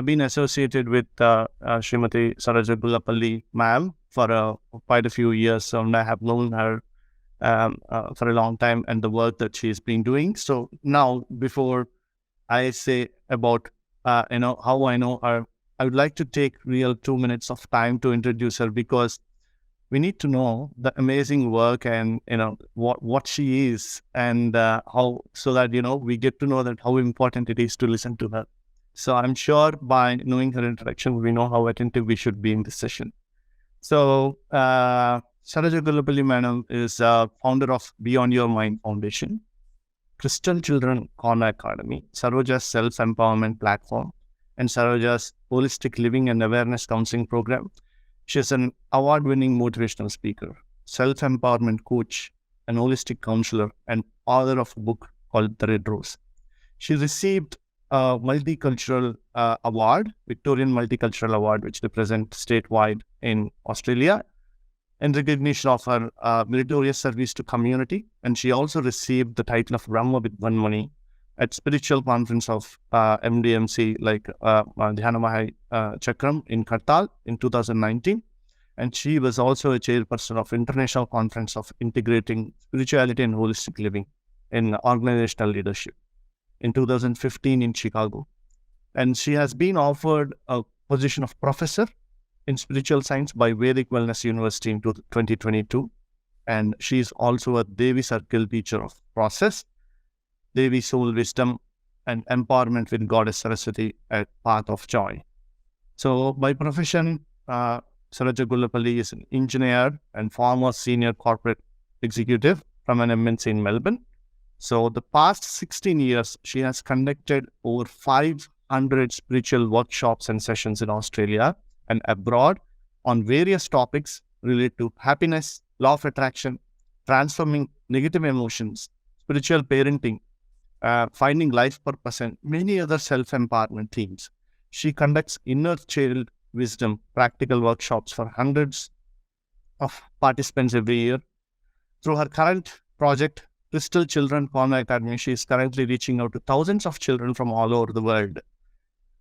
I've been associated with Srimati Saroja Gullapalli ma'am for quite a few years, so I have known her for a long time and the work that she's been doing. So now, before I say about how I know her, I would like to take real 2 minutes of time to introduce her, because we need to know the amazing work and what she is, and how, so that we get to know that how important it is to listen to her. So I'm sure by knowing her introduction, we know how attentive we should be in this session. So Saroja Gullapalli madam is founder of Beyond Your Mind Foundation, Crystal Children Corner Academy, Saroja's self-empowerment platform, and Saroja's holistic living and awareness counseling program. She is an award-winning motivational speaker, self-empowerment coach, an holistic counselor, and author of a book called The Red Rose. She received a multicultural award, Victorian Multicultural Award, which they present statewide in Australia, in recognition of her meritorious service to community. And she also received the title of Brahma with One Money at spiritual conference of MDMC, like Dhyanamahai Chakram in Kartal in 2019. And she was also a chairperson of International Conference of Integrating Spirituality and Holistic Living in Organizational Leadership in 2015 in Chicago. And she has been offered a position of professor in spiritual science by Vedic Wellness University in 2022. And she is also a Devi Circle teacher of process, Devi Soul Wisdom, and Empowerment with Goddess Saraswati at Path of Joy. So by profession, Saroja Gullapalli is an engineer and former senior corporate executive from an MNC in Melbourne. So the past 16 years, she has conducted over 500 spiritual workshops and sessions in Australia and abroad on various topics related to happiness, law of attraction, transforming negative emotions, spiritual parenting, finding life purpose, and many other self-empowerment themes. She conducts inner child wisdom practical workshops for hundreds of participants every year. Through her current project, Crystal Children Corner Academy, she is currently reaching out to thousands of children from all over the world.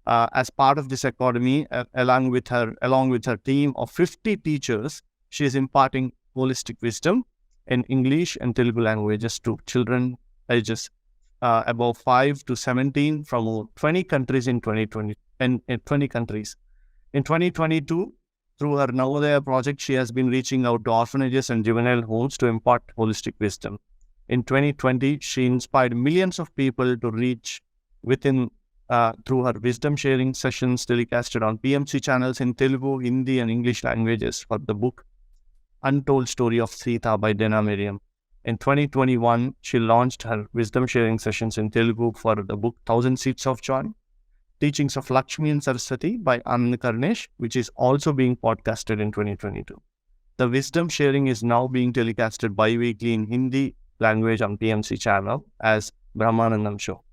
As part of this academy, along with her team of 50 teachers, she is imparting holistic wisdom in English and Telugu languages to children ages above 5 to 17 from 20 countries in 2020 and in 20 countries. In 2022, through her Navodaya project, she has been reaching out to orphanages and juvenile homes to impart holistic wisdom. In 2020, she inspired millions of people to reach within through her wisdom sharing sessions telecasted on PMC channels in Telugu, Hindi, and English languages for the book Untold Story of Sita by Dena Miriam. In 2021, she launched her wisdom sharing sessions in Telugu for the book Thousand Seeds of Joy, Teachings of Lakshmi and Saraswati by Anand Karnesh, which is also being podcasted in 2022. The wisdom sharing is now being telecasted bi-weekly in Hindi language on PMC channel as Brahmanandam Show.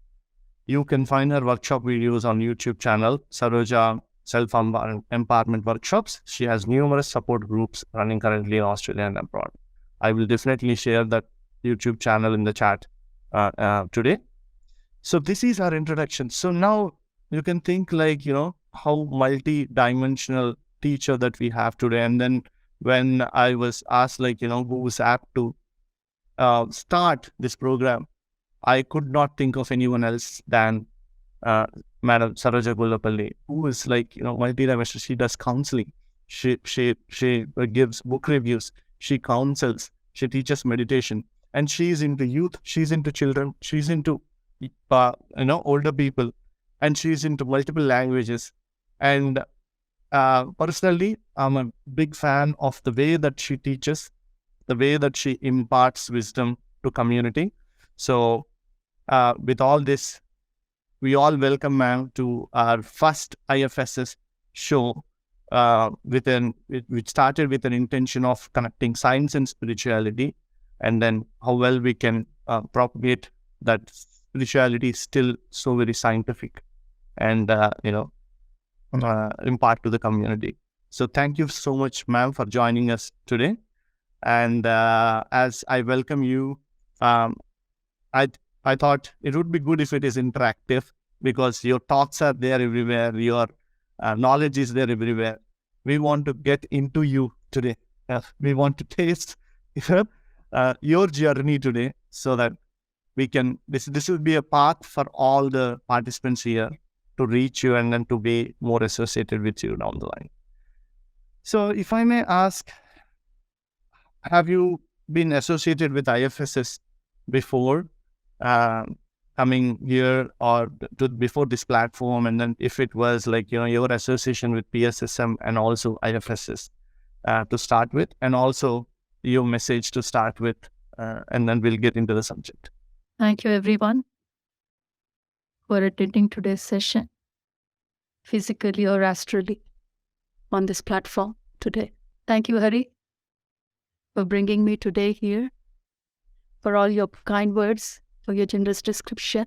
You can find her workshop videos on YouTube channel, Saroja Self-Empowerment Workshops. She has numerous support groups running currently in Australia and abroad. I will definitely share that YouTube channel in the chat today. So this is our introduction. So now you can think how multi-dimensional teacher that we have today. And then when I was asked who was apt to start this program, I could not think of anyone else than Madam Saroja Gullapalli, who is multi-dimensional. She does counseling. She gives book reviews. She counsels. She teaches meditation. And she's into youth. She's into children. She's into older people. And she's into multiple languages. And personally, I'm a big fan of the way that she teaches, the way that she imparts wisdom to community. So with all this, we all welcome ma'am to our first IFSS show, which started with an intention of connecting science and spirituality, and then how well we can propagate that spirituality is still so very scientific and impart to the community. So thank you so much, ma'am, for joining us today. And as I welcome you, I thought it would be good if it is interactive. because your thoughts are there everywhere, your knowledge is there everywhere. We want to get into you today. We want to taste your journey today, so that we can, this will be a path for all the participants here to reach you and then to be more associated with you down the line. So if I may ask, have you been associated with IFSS before coming here, or before this platform? And then if it was like, your association with PSSM and also IFSS to start with, and also your message to start with, and then we'll get into the subject. Thank you, everyone, for attending today's session, physically or astrally, on this platform today. Thank you, Hari, for bringing me today here, for all your kind words, for your generous description,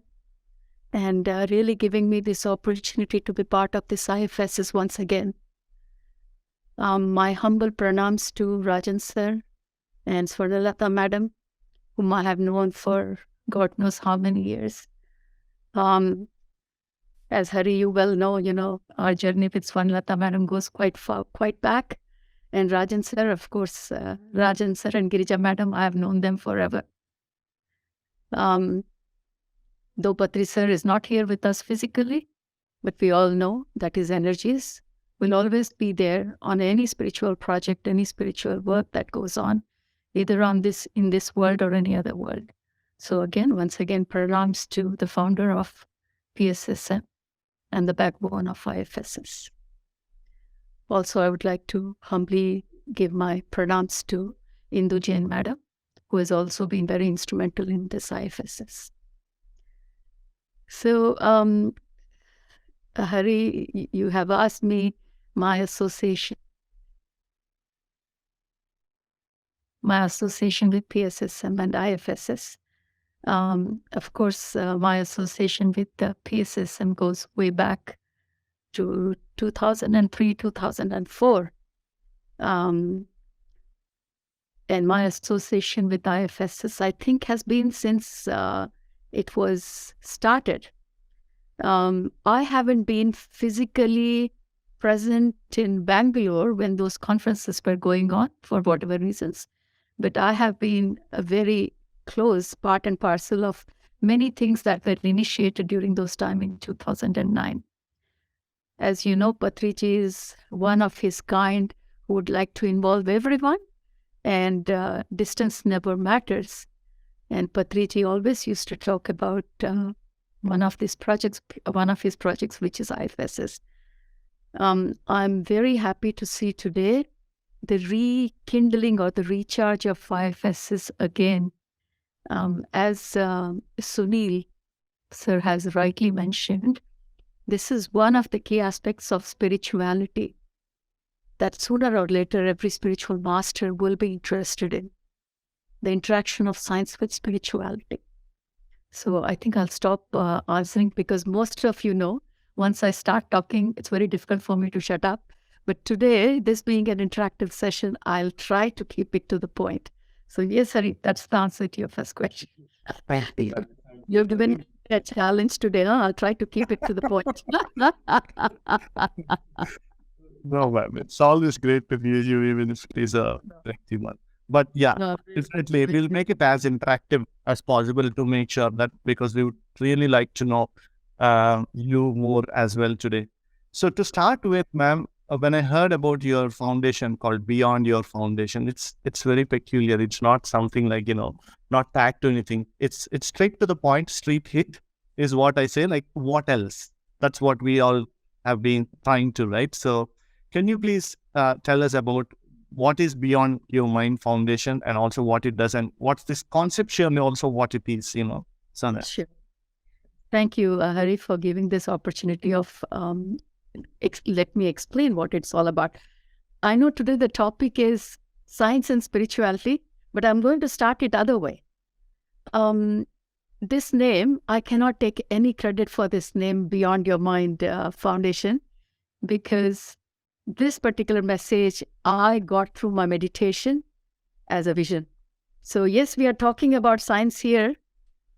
and really giving me this opportunity to be part of this IFSS once again. My humble pranams to Rajan sir and Swarnalata madam, whom I have known for God knows how many years. As Hari, you well know, our journey with Swarnalata madam goes quite far, quite back. And Rajan sir, of course, Rajan sir and Girija madam, I have known them forever. Though Patri sir is not here with us physically, but we all know that his energies will always be there on any spiritual project, any spiritual work that goes on, either in this world or any other world. So again, once again, pranams to the founder of PSSM and the backbone of IFSS. Also, I would like to humbly give my pranams to Indu Jain madam, who has also been very instrumental in this IFSS. So, Hari, you have asked me my association with PSSM and IFSS. Of course, my association with the PSSM goes way back to 2003, 2004. And my association with IFSS, I think, has been since it was started. I haven't been physically present in Bangalore when those conferences were going on for whatever reasons, but I have been a very close part and parcel of many things that were initiated during those time in 2009. As you know, Patriji is one of his kind who would like to involve everyone, and distance never matters. And Patriji always used to talk about one of his projects, which is IFSS. I'm very happy to see today the rekindling or the recharge of IFSS again. As Sunil sir has rightly mentioned, this is one of the key aspects of spirituality that sooner or later every spiritual master will be interested in, the interaction of science with spirituality. So I think I'll stop answering, because most of you know, once I start talking, it's very difficult for me to shut up. But today, this being an interactive session, I'll try to keep it to the point. So yes, Hari, that's the answer to your first question. You've given a challenge today. Huh? I'll try to keep it to the point. No, ma'am. It's always great to hear you, even if it is a lengthy one. But yeah, definitely, we'll make it as interactive as possible to make sure that, because we would really like to know you more as well today. So to start with, ma'am, when I heard about your foundation called Beyond Your Foundation, it's very peculiar. It's not something like, not tagged to anything. It's straight to the point, street hit is what I say. Like, what else? That's what we all have been trying to, right? So can you please tell us about what is Beyond Your Mind Foundation, and also what it does, and what's this conceptual, and also what it is, Sana? Sure. Thank you, Hari, for giving this opportunity of let me explain what it's all about. I know today the topic is science and spirituality, but I'm going to start it other way. This name, I cannot take any credit for this name, Beyond Your Mind Foundation, because this particular message I got through my meditation as a vision. So yes, we are talking about science here.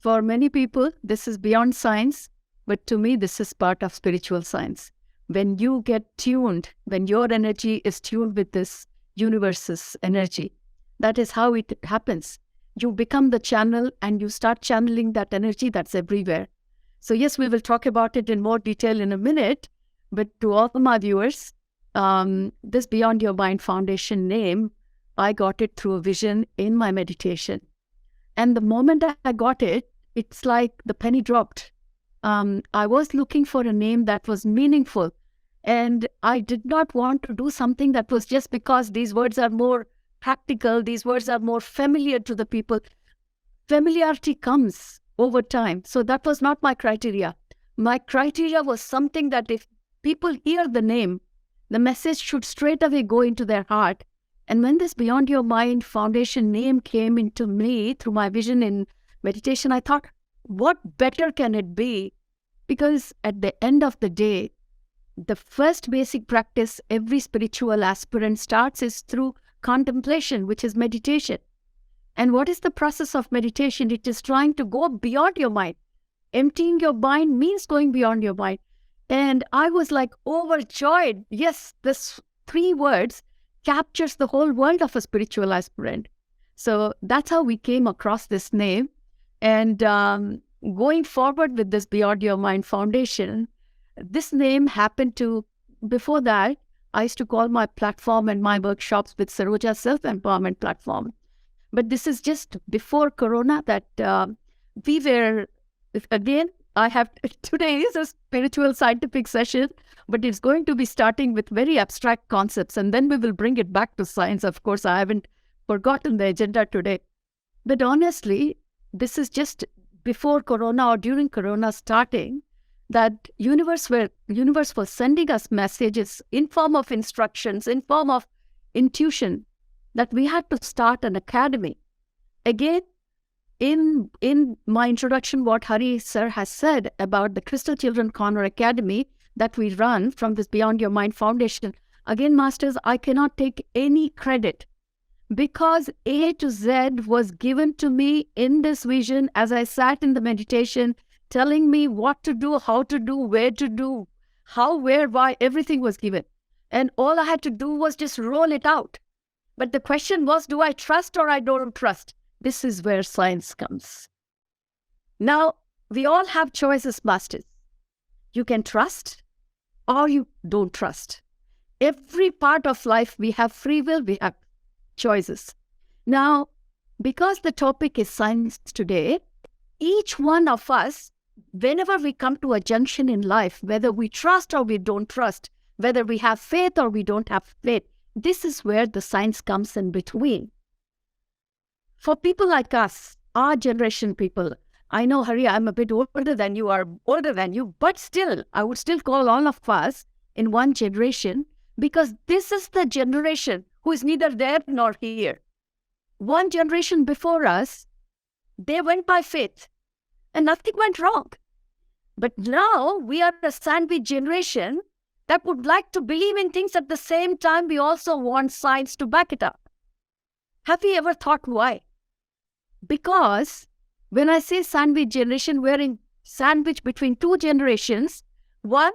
For many people, this is beyond science, But to me, this is part of spiritual science. When you get tuned, when your energy is tuned with this universe's energy, that is how it happens. You become the channel and you start channeling that energy that's everywhere. So yes, we will talk about it in more detail in a minute, but to all my viewers, this Beyond Your Mind Foundation name, I got it through a vision in my meditation. And the moment I got it, it's like the penny dropped. I was looking for a name that was meaningful, and I did not want to do something that was just because these words are more practical, these words are more familiar to the people. Familiarity comes over time. So that was not my criteria. My criteria was something that if people hear the name, the message should straight away go into their heart. And when this Beyond Your Mind Foundation name came into me through my vision in meditation, I thought, what better can it be? Because at the end of the day, the first basic practice every spiritual aspirant starts is through contemplation, which is meditation. And what is the process of meditation? It is trying to go beyond your mind. Emptying your mind means going beyond your mind. And I was like overjoyed. Yes, this 3 words captures the whole world of a spiritual aspirant. So that's how we came across this name. And going forward with this Beyond Your Mind Foundation, this name happened to, before that, I used to call my platform and my workshops with Saroja Self-Empowerment Platform. But this is just before Corona that we were, again, today is a spiritual scientific session, but it's going to be starting with very abstract concepts, and then we will bring it back to science. Of course, I haven't forgotten the agenda today. But honestly, this is just before Corona or during Corona starting, that universe was sending us messages in form of instructions, in form of intuition, that we had to start an academy. Again, in my introduction, what Hari sir has said about the Crystal Children Corner Academy that we run from this Beyond Your Mind Foundation, again, masters, I cannot take any credit because A to Z was given to me in this vision as I sat in the meditation, telling me what to do, how to do, where to do, how, where, why, everything was given. And all I had to do was just roll it out. But the question was, do I trust or I don't trust? This is where science comes. Now, we all have choices, masters. You can trust or you don't trust. Every part of life, we have free will, we have choices. Now, because the topic is science today, each one of us, whenever we come to a junction in life, whether we trust or we don't trust, whether we have faith or we don't have faith, this is where the science comes in between. For people like us, our generation people, I know, Hari, I'm a bit older than you, are older than you, but still, I would still call all of us in one generation because this is the generation who is neither there nor here. One generation before us, they went by faith and nothing went wrong. But now we are a sandwich generation that would like to believe in things at the same time we also want science to back it up. Have you ever thought why? Because when I say sandwich generation, we're in sandwich between 2 generations. One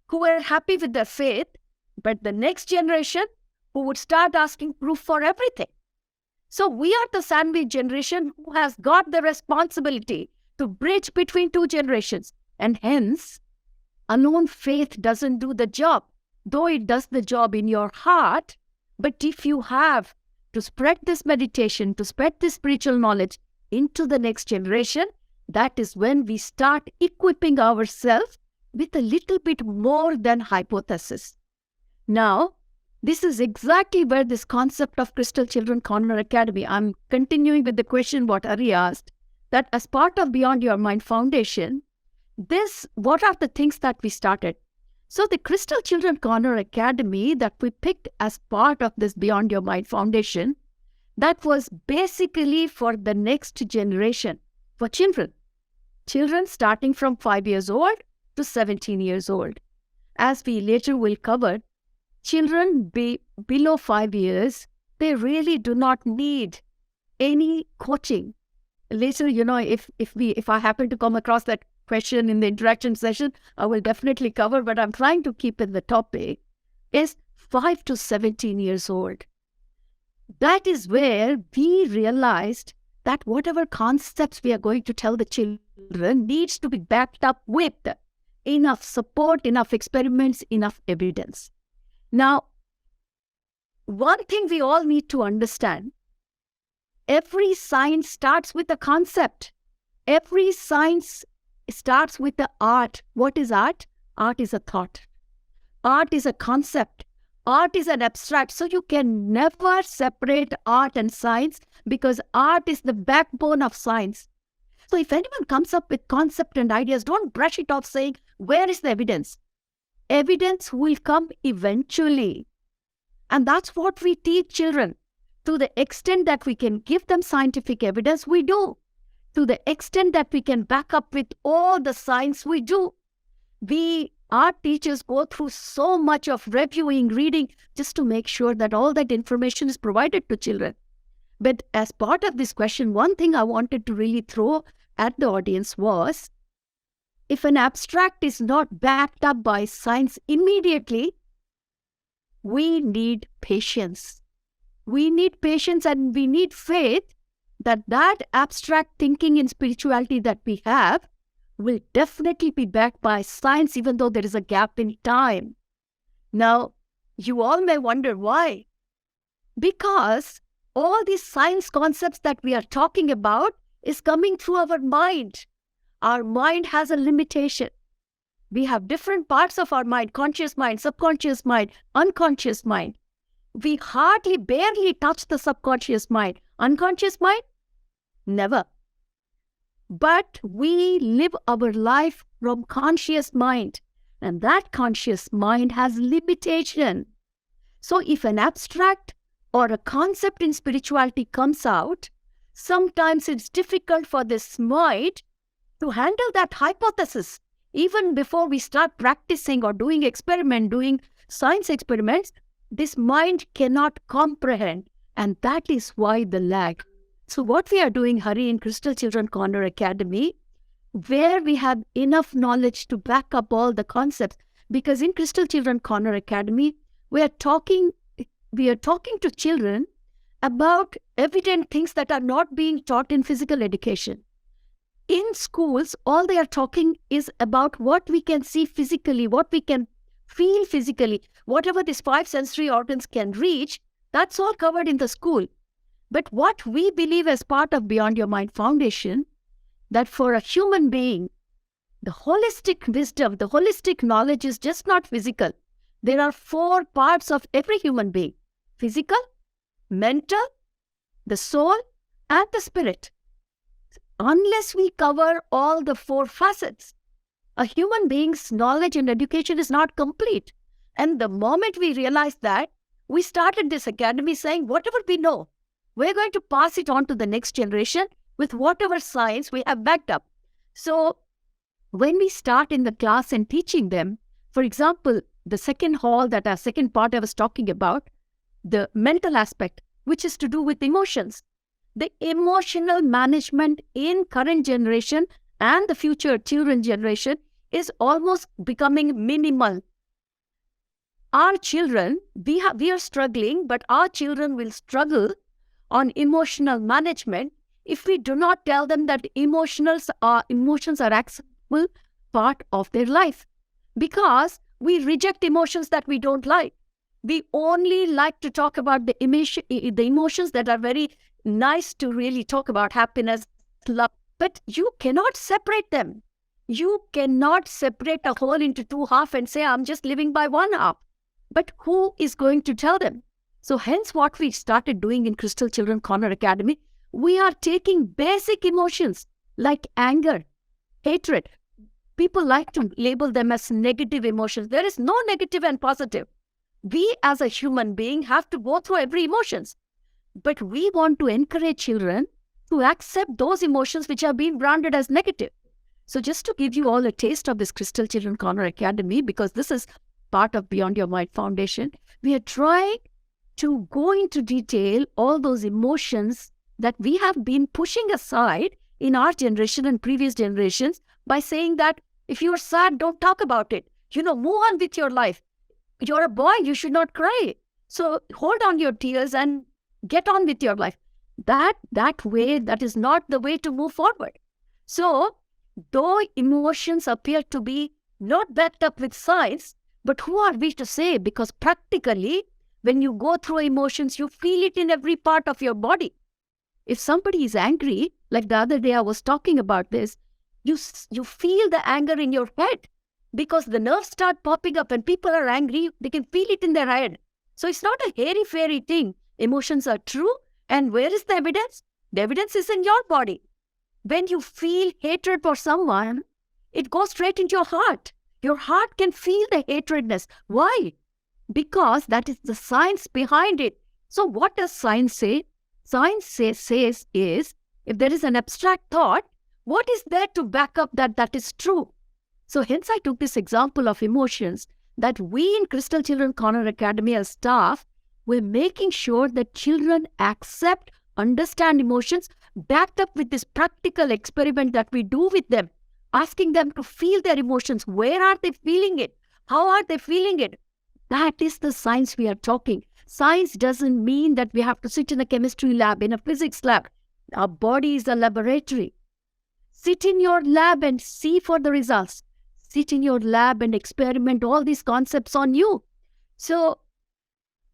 who were happy with their faith, but the next generation who would start asking proof for everything. So we are the sandwich generation who has got the responsibility to bridge between 2 generations. And hence, alone faith doesn't do the job, though it does the job in your heart. But if you have to spread this meditation, to spread this spiritual knowledge into the next generation, that is when we start equipping ourselves with a little bit more than hypothesis. Now, this is exactly where this concept of Crystal Children Corner Academy, I'm continuing with the question what Ari asked, that as part of Beyond Your Mind Foundation, what are the things that we started? So the Crystal Children Corner Academy that we picked as part of this Beyond Your Mind Foundation, that was basically for the next generation, for children. Children starting from 5 years old to 17 years old. As we later will cover, children below 5 years, they really do not need any coaching. Later, if I happen to come across that question in the interaction session, I will definitely cover, but I'm trying to keep in the topic, is 5 to 17 years old. That is where we realized that whatever concepts we are going to tell the children needs to be backed up with enough support, enough experiments, enough evidence. Now, one thing we all need to understand, every science starts with a concept. Every science starts with the art. What is art? Art is a thought. Art is a concept. Art is an abstract. So you can never separate art and science because art is the backbone of science. So if anyone comes up with concept and ideas, don't brush it off saying, where is the evidence? Evidence will come eventually. And that's what we teach children. To the extent that we can give them scientific evidence, we do. To the extent that we can back up with all the science, we do. Our teachers go through so much of reviewing, reading, just to make sure that all that information is provided to children. But as part of this question, one thing I wanted to really throw at the audience was, if an abstract is not backed up by science immediately, we need patience. We need patience and we need faith that that abstract thinking in spirituality that we have will definitely be backed by science, even though there is a gap in time. Now, you all may wonder why. Because all these science concepts that we are talking about is coming through our mind. Our mind has a limitation. We have different parts of our mind: conscious mind, subconscious mind, unconscious mind. We hardly, barely touch the subconscious mind. Unconscious mind? Never. But we live our life from conscious mind, and that conscious mind has limitation. So if an abstract or a concept in spirituality comes out, sometimes it's difficult for this mind to handle that hypothesis. Even before we start practicing or doing science experiments, this mind cannot comprehend, and that is why the lag. So what we are doing, Hari, in Crystal Children Corner Academy, where we have enough knowledge to back up all the concepts, because in Crystal Children Corner Academy, we are talking to children about evident things that are not being taught in physical education. In schools, all they are talking is about what we can see physically, what we can feel physically, whatever these 5 sensory organs can reach, that's all covered in the school. But what we believe as part of Beyond Your Mind Foundation, that for a human being, the holistic wisdom, the holistic knowledge is just not physical. There are 4 parts of every human being: physical, mental, the soul, and the spirit. Unless we cover all the 4 facets, a human being's knowledge and education is not complete. And the moment we realized that, we started this academy saying, whatever we know, we're going to pass it on to the next generation with whatever science we have backed up. So when we start in the class and teaching them, for example, the second part I was talking about, the mental aspect, which is to do with emotions. The emotional management in current generation and the future children generation is almost becoming minimal. Our children, we are struggling, but our children will struggle on emotional management if we do not tell them that emotions are acceptable part of their life. Because we reject emotions that we don't like. We only like to talk about the emotions that are very nice to really talk about: happiness, love. But you cannot separate them. You cannot separate a whole into 2 halves and say, I'm just living by 1 half. But who is going to tell them? So hence what we started doing in Crystal Children Corner Academy, we are taking basic emotions like anger, hatred. People like to label them as negative emotions. There is no negative and positive. We as a human being have to go through every emotions. But we want to encourage children to accept those emotions which have been branded as negative. So just to give you all a taste of this Crystal Children Corner Academy, because this is part of Beyond Your Mind Foundation, we are trying to go into detail all those emotions that we have been pushing aside in our generation and previous generations by saying that if you're sad, don't talk about it. Move on with your life. You're a boy, you should not cry. So hold on your tears and get on with your life. That way, that is not the way to move forward. So, though emotions appear to be not backed up with science, but who are we to say? Because practically, when you go through emotions, you feel it in every part of your body. If somebody is angry, like the other day I was talking about this, you feel the anger in your head because the nerves start popping up. When people are angry, they can feel it in their head. So it's not a hairy-fairy thing. Emotions are true. And where is the evidence? The evidence is in your body. When you feel hatred for someone, it goes straight into your heart. Your heart can feel the hatredness. Why? Because that is the science behind it. So what does science say? Science says is, if there is an abstract thought, what is there to back up that is true? So hence I took this example of emotions that we in Crystal Children Corner Academy as staff, we're making sure that children accept, understand emotions, backed up with this practical experiment that we do with them, asking them to feel their emotions. Where are they feeling it? How are they feeling it? That is the science we are talking. Science doesn't mean that we have to sit in a chemistry lab, in a physics lab. Our body is a laboratory. Sit in your lab and see for the results. Sit in your lab and experiment all these concepts on you. So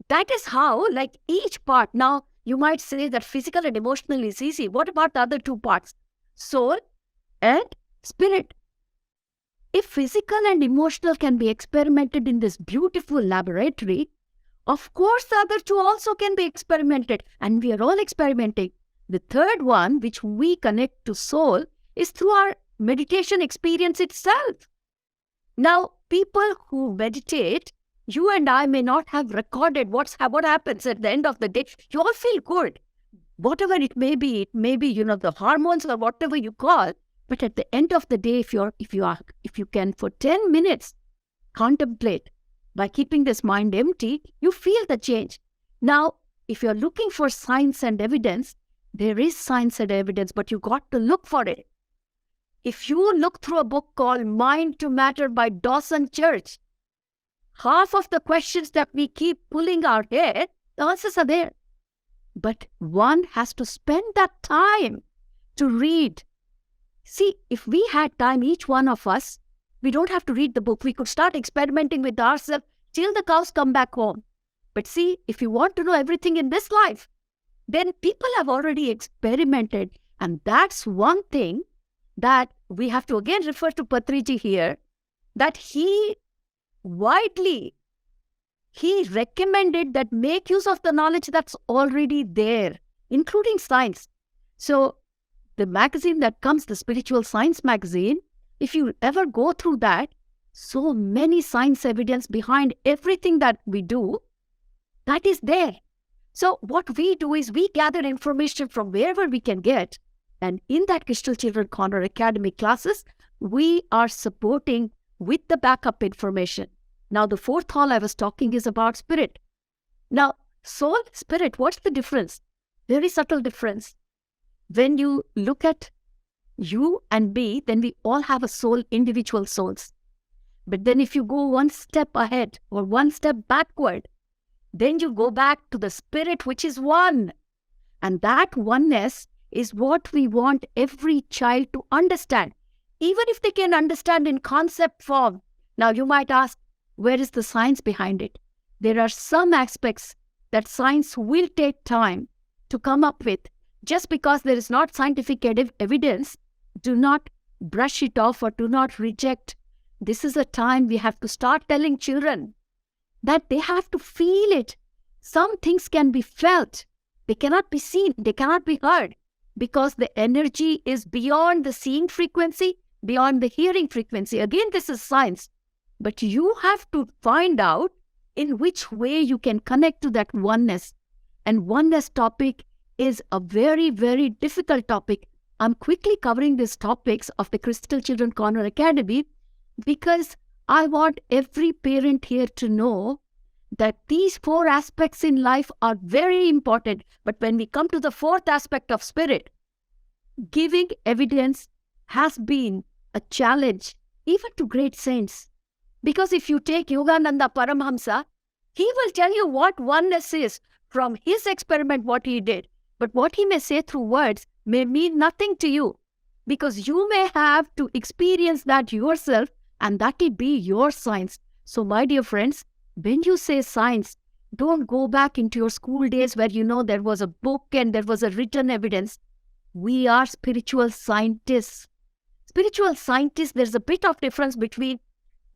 that is how, like each part, now you might say that physical and emotional is easy. What about the other two parts? Soul and spirit. If physical and emotional can be experimented in this beautiful laboratory, of course the other two also can be experimented, and we are all experimenting. The third one, which we connect to soul, is through our meditation experience itself. Now, people who meditate, you and I may not have recorded what happens at the end of the day. You all feel good. Whatever it may be, the hormones or whatever you call. But at the end of the day, if you can for 10 minutes contemplate by keeping this mind empty, you feel the change. Now, if you're looking for science and evidence, there is science and evidence, but you got to look for it. If you look through a book called Mind to Matter by Dawson Church, half of the questions that we keep pulling our head, the answers are there. But one has to spend that time to read. See, if we had time, each one of us, we don't have to read the book. We could start experimenting with ourselves till the cows come back home. But see, if you want to know everything in this life, then people have already experimented. And that's one thing that we have to again refer to Patriji here, that he recommended that make use of the knowledge that's already there, including science. So the magazine that comes, the Spiritual Science magazine, if you ever go through that, so many science evidence behind everything that we do, that is there. So what we do is we gather information from wherever we can get. And in that Crystal Children Corner Academy classes, we are supporting with the backup information. Now, the fourth hall I was talking is about spirit. Now, soul, spirit, what's the difference? Very subtle difference. When you look at you and me, then we all have a soul, individual souls. But then if you go one step ahead or one step backward, then you go back to the spirit, which is one. And that oneness is what we want every child to understand, even if they can understand in concept form. Now, you might ask, where is the science behind it? There are some aspects that science will take time to come up with. Just because there is not scientific evidence, do not brush it off or do not reject. This is a time we have to start telling children that they have to feel it. Some things can be felt. They cannot be seen. They cannot be heard, because the energy is beyond the seeing frequency, beyond the hearing frequency. Again, this is science. But you have to find out in which way you can connect to that oneness. And oneness topic is a very, very difficult topic. I'm quickly covering these topics of the Crystal Children Corner Academy because I want every parent here to know that these four aspects in life are very important. But when we come to the fourth aspect of spirit, giving evidence has been a challenge even to great saints. Because if you take Yogananda Paramhamsa, he will tell you what oneness is from his experiment, what he did. But what he may say through words may mean nothing to you, because you may have to experience that yourself, and that will be your science. So, my dear friends, when you say science, don't go back into your school days where there was a book and there was a written evidence. We are spiritual scientists. Spiritual scientists, there's a bit of difference between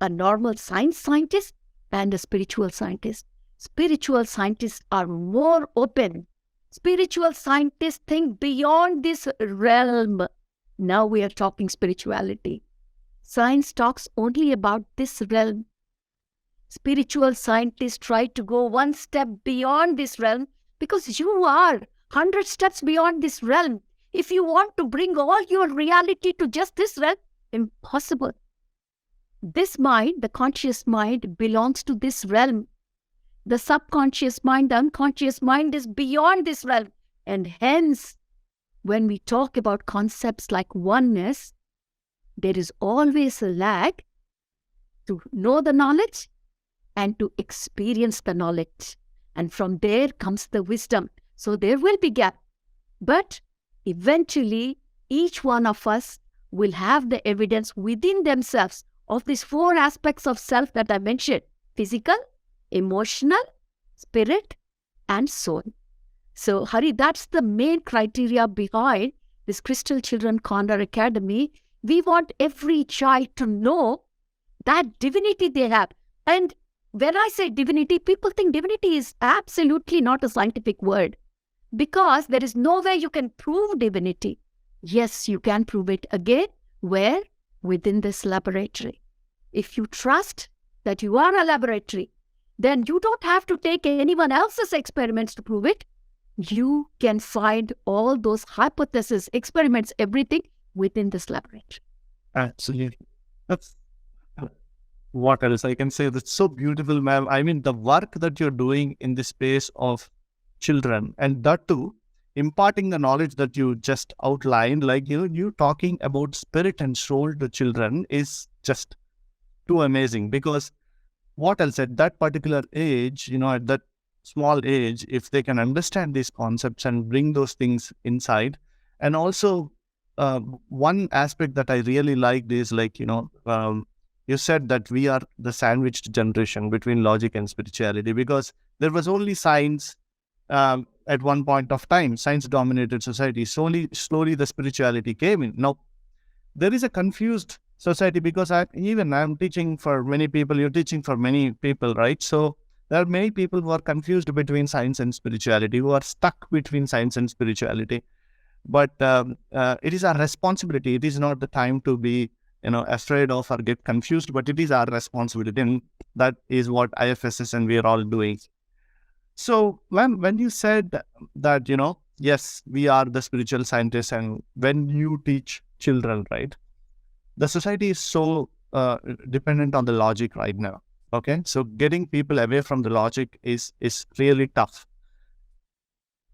a normal science scientist and a spiritual scientist. Spiritual scientists are more open. Spiritual scientists think beyond this realm. Now we are talking spirituality. Science talks only about this realm. Spiritual scientists try to go one step beyond this realm, because you are 100 steps beyond this realm. If you want to bring all your reality to just this realm, impossible. This mind, the conscious mind, belongs to this realm. The subconscious mind, the unconscious mind is beyond this realm. And hence, when we talk about concepts like oneness, there is always a lag to know the knowledge and to experience the knowledge. And from there comes the wisdom. So there will be gap. But eventually, each one of us will have the evidence within themselves of these 4 aspects of self that I mentioned: physical, emotional, spirit, and soul. So, Hari, that's the main criteria behind this Crystal Children Corner Academy. We want every child to know that divinity they have. And when I say divinity, people think divinity is absolutely not a scientific word, because there is no way you can prove divinity. Yes, you can prove it. Again, where? Within this laboratory. If you trust that you are a laboratory, then you don't have to take anyone else's experiments to prove it. You can find all those hypotheses, experiments, everything within this laboratory. Absolutely. That's what else I can say. That's so beautiful, ma'am. I mean, the work that you're doing in the space of children, and that too, imparting the knowledge that you just outlined, like, you talking about spirit and soul to children is just too amazing. Because what else at that particular age, at that small age, if they can understand these concepts and bring those things inside. And also, one aspect that I really liked is, like, you said that we are the sandwiched generation between logic and spirituality, because there was only science at one point of time. Science dominated society. Slowly the spirituality came in. Now, there is a confused society, because I'm teaching for many people, you're teaching for many people, right? So there are many people who are confused between science and spirituality, who are stuck between science and spirituality. But it is our responsibility. It is not the time to be afraid of or get confused, but it is our responsibility. And that is what IFSS and we are all doing. So when you said that, yes, we are the spiritual scientists, and when you teach children, right, the society is so dependent on the logic right now. Okay, so getting people away from the logic is really tough.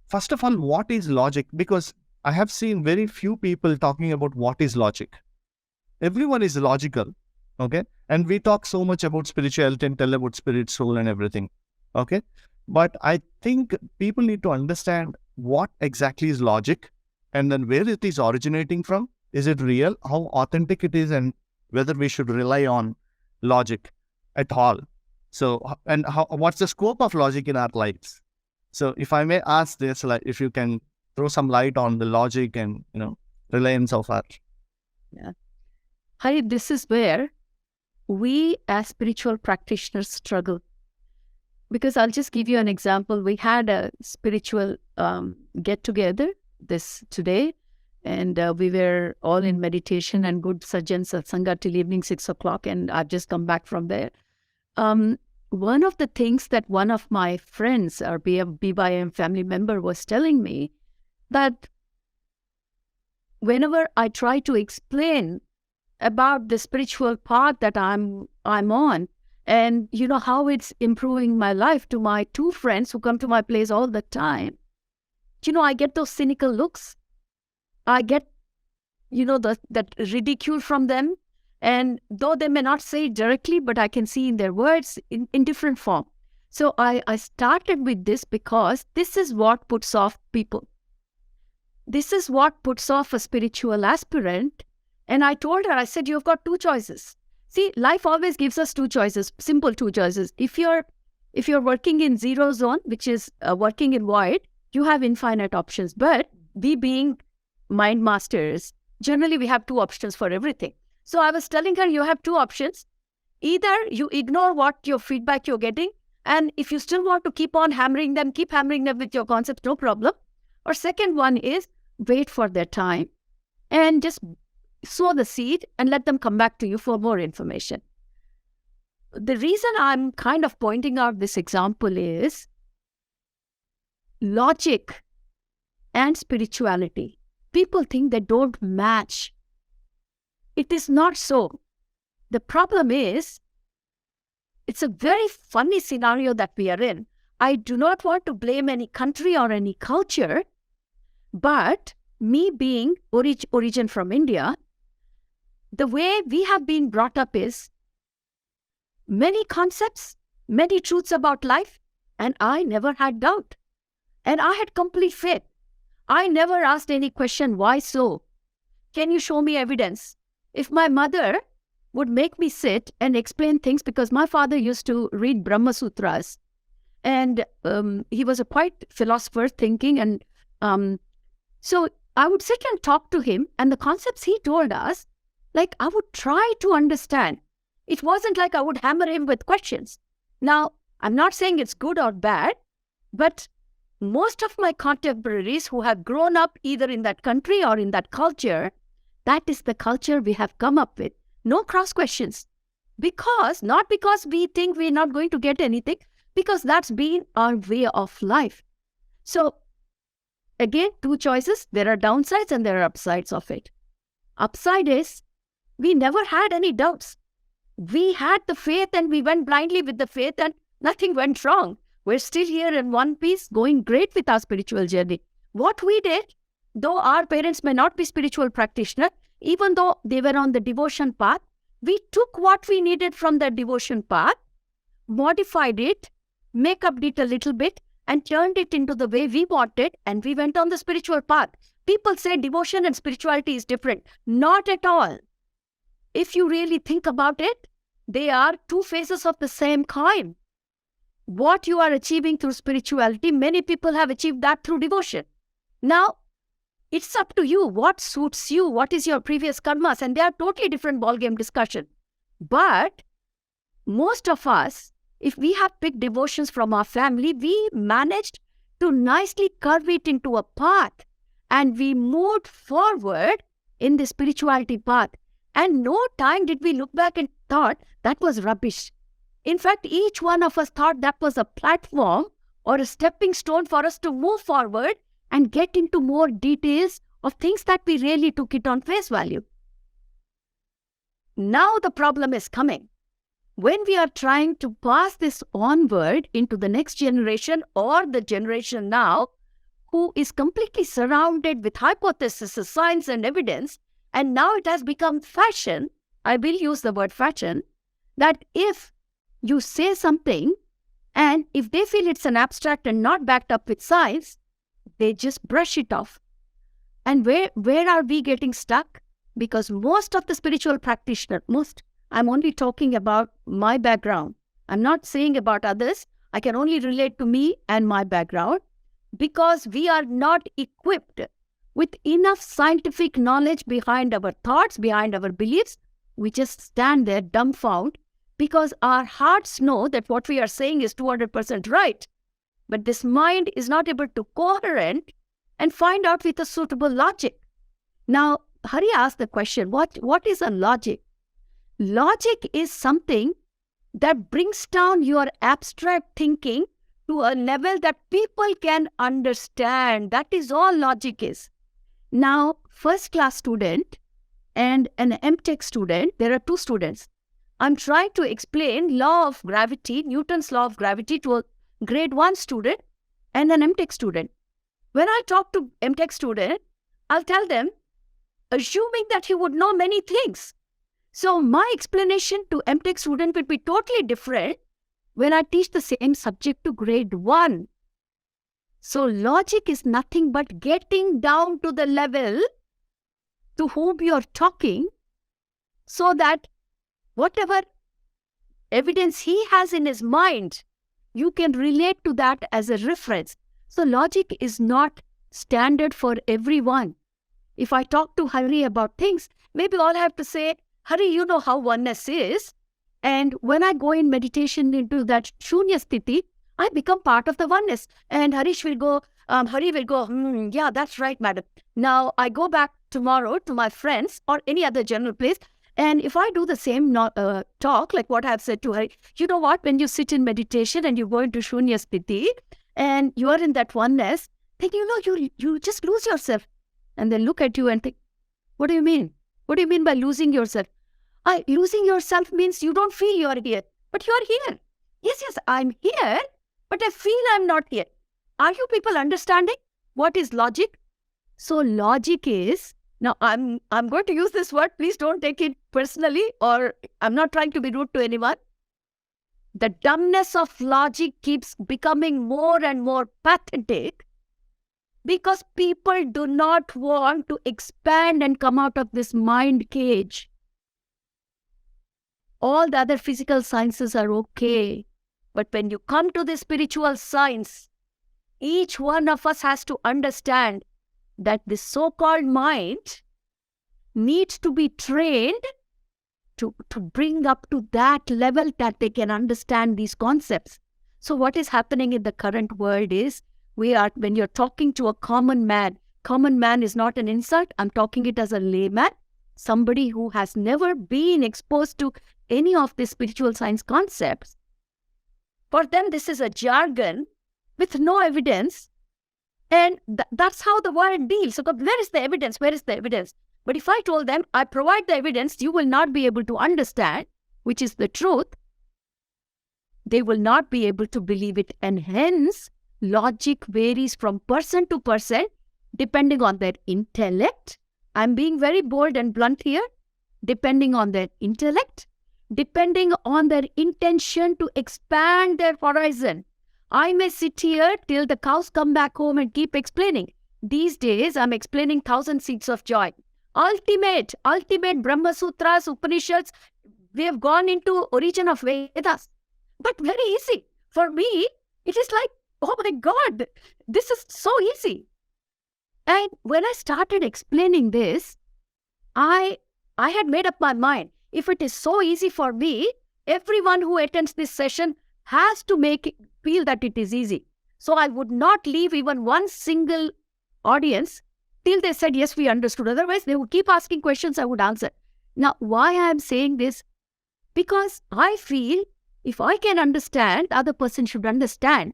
First of all, what is logic? Because I have seen very few people talking about what is logic. Everyone is logical, okay? And we talk so much about spirituality and tell about spirit, soul, and everything, okay? But I think people need to understand what exactly is logic, and then where it is originating from. Is it real? How authentic it is, and whether we should rely on logic at all. So, and what's the scope of logic in our lives? So, if I may ask this, like, if you can throw some light on the logic and reliance of our. Yeah. Hari, this is where we as spiritual practitioners struggle. Because I'll just give you an example. We had a spiritual get-together today, and we were all in meditation and good sajjan satsanga till evening 6 o'clock, and I've just come back from there. One of the things that one of my friends, or BYM family member, was telling me, that whenever I try to explain about the spiritual path that I'm on, and how it's improving my life, to my 2 friends who come to my place all the time, I get those cynical looks. I get that ridicule from them. And though they may not say it directly, but I can see in their words in different form. So I started with this because this is what puts off people. This is what puts off a spiritual aspirant. And I told her, I said, you've got two choices. See, life always gives us two choices, simple two choices. If you're working in zero zone, which is working in void, you have infinite options. But we being mind masters, generally we have two options for everything. So I was telling her, you have two options. Either you ignore what your feedback you're getting, and if you still want to keep on hammering them, keep hammering them with your concepts, no problem. Or second one is wait for their time and just sow the seed and let them come back to you for more information. The reason I'm kind of pointing out this example is logic and spirituality. People think they don't match. It is not so. The problem is, it's a very funny scenario that we are in. I do not want to blame any country or any culture, but me being origin from India, the way we have been brought up is many concepts, many truths about life, and I never had doubt. And I had complete faith. I never asked any question, why so? Can you show me evidence? If my mother would make me sit and explain things, because my father used to read Brahma Sutras, and he was a quite philosopher thinking, and so I would sit and talk to him, and the concepts he told us, like I would try to understand. It wasn't like I would hammer him with questions. Now, I'm not saying it's good or bad, but most of my contemporaries who have grown up either in that country or in that culture, that is the culture we have come up with. No cross questions. Not because we think we're not going to get anything, because that's been our way of life. So, again, two choices. There are downsides and there are upsides of it. Upside is, we never had any doubts. We had the faith and we went blindly with the faith and nothing went wrong. We're still here in one piece, going great with our spiritual journey. What we did, though our parents may not be spiritual practitioners, even though they were on the devotion path, we took what we needed from the devotion path, modified it, make-upped it a little bit, and turned it into the way we wanted, and we went on the spiritual path. People say devotion and spirituality is different. Not at all. If you really think about it, they are two faces of the same coin. What you are achieving through spirituality, many people have achieved that through devotion. Now, it's up to you. What suits you? What is your previous karmas? And they are totally different ballgame discussion. But most of us, if we have picked devotions from our family, we managed to nicely curve it into a path. And we moved forward in the spirituality path. And no time did we look back and thought that was rubbish. In fact, each one of us thought that was a platform or a stepping stone for us to move forward and get into more details of things that we really took it on face value. Now the problem is coming. When we are trying to pass this onward into the next generation or the generation now, who is completely surrounded with hypotheses, science and evidence, and now it has become fashion, I will use the word fashion, that if you say something and if they feel it's an abstract and not backed up with science, they just brush it off. And where are we getting stuck? Because most of the spiritual practitioners, I'm only talking about my background. I'm not saying about others. I can only relate to me and my background, because we are not equipped with enough scientific knowledge behind our thoughts, behind our beliefs. We just stand there dumbfounded because our hearts know that what we are saying is 200% right. But this mind is not able to coherent and find out with a suitable logic. Now, Hari asked the question, what is a logic? Logic is something that brings down your abstract thinking to a level that people can understand. That is all logic is. Now, first-class student and an MTech student, there are two students. I'm trying to explain law of gravity, Newton's law of gravity, to a grade 1 student and an MTech student. When I talk to MTech student, I'll tell them, assuming that he would know many things. So my explanation to MTech student will be totally different when I teach the same subject to grade 1. So logic is nothing but getting down to the level to whom you're talking, so that whatever evidence he has in his mind, you can relate to that as a reference. So logic is not standard for everyone. If I talk to Hari about things, maybe all I have to say, Hari, you know how oneness is. And when I go in meditation into that Shunya Sthiti, I become part of the oneness. And Hari will go, yeah, that's right, madam. Now I go back tomorrow to my friends or any other general place. And if I do the same talk, like what I've said to Hari, you know what, when you sit in meditation and you go into Shunya Sthiti and you are in that oneness, then you just lose yourself. And then look at you and think, what do you mean? What do you mean by losing yourself? Losing yourself means you don't feel you're here, but you're here. Yes, I'm here, but I feel I'm not here. Are you people understanding what is logic? So logic is, now I'm going to use this word, please don't take it personally, or I'm not trying to be rude to anyone. The dumbness of logic keeps becoming more and more pathetic because people do not want to expand and come out of this mind cage. All the other physical sciences are okay. But when you come to the spiritual science, each one of us has to understand that this so-called mind needs to be trained to bring up to that level that they can understand these concepts. So what is happening in the current world is, when you're talking to a common man is not an insult. I'm talking it as a layman, somebody who has never been exposed to any of the spiritual science concepts. For them, this is a jargon with no evidence. And that's how the world deals. So where is the evidence? Where is the evidence? But if I told them, I provide the evidence, you will not be able to understand, which is the truth, they will not be able to believe it. And hence, logic varies from person to person, depending on their intellect. I'm being very bold and blunt here. Depending on their intellect, depending on their intention to expand their horizon. I may sit here till the cows come back home and keep explaining. These days, I'm explaining 1,000 Seeds of Joy. Ultimate Brahma Sutras, Upanishads. We have gone into origin of Vedas. But very easy. For me, it is like, oh my God, this is so easy. And when I started explaining this, I had made up my mind. If it is so easy for me, everyone who attends this session has to feel that it is easy. So I would not leave even one single audience till they said, yes, we understood. Otherwise, they would keep asking questions, I would answer. Now, why I am saying this? Because I feel if I can understand, the other person should understand.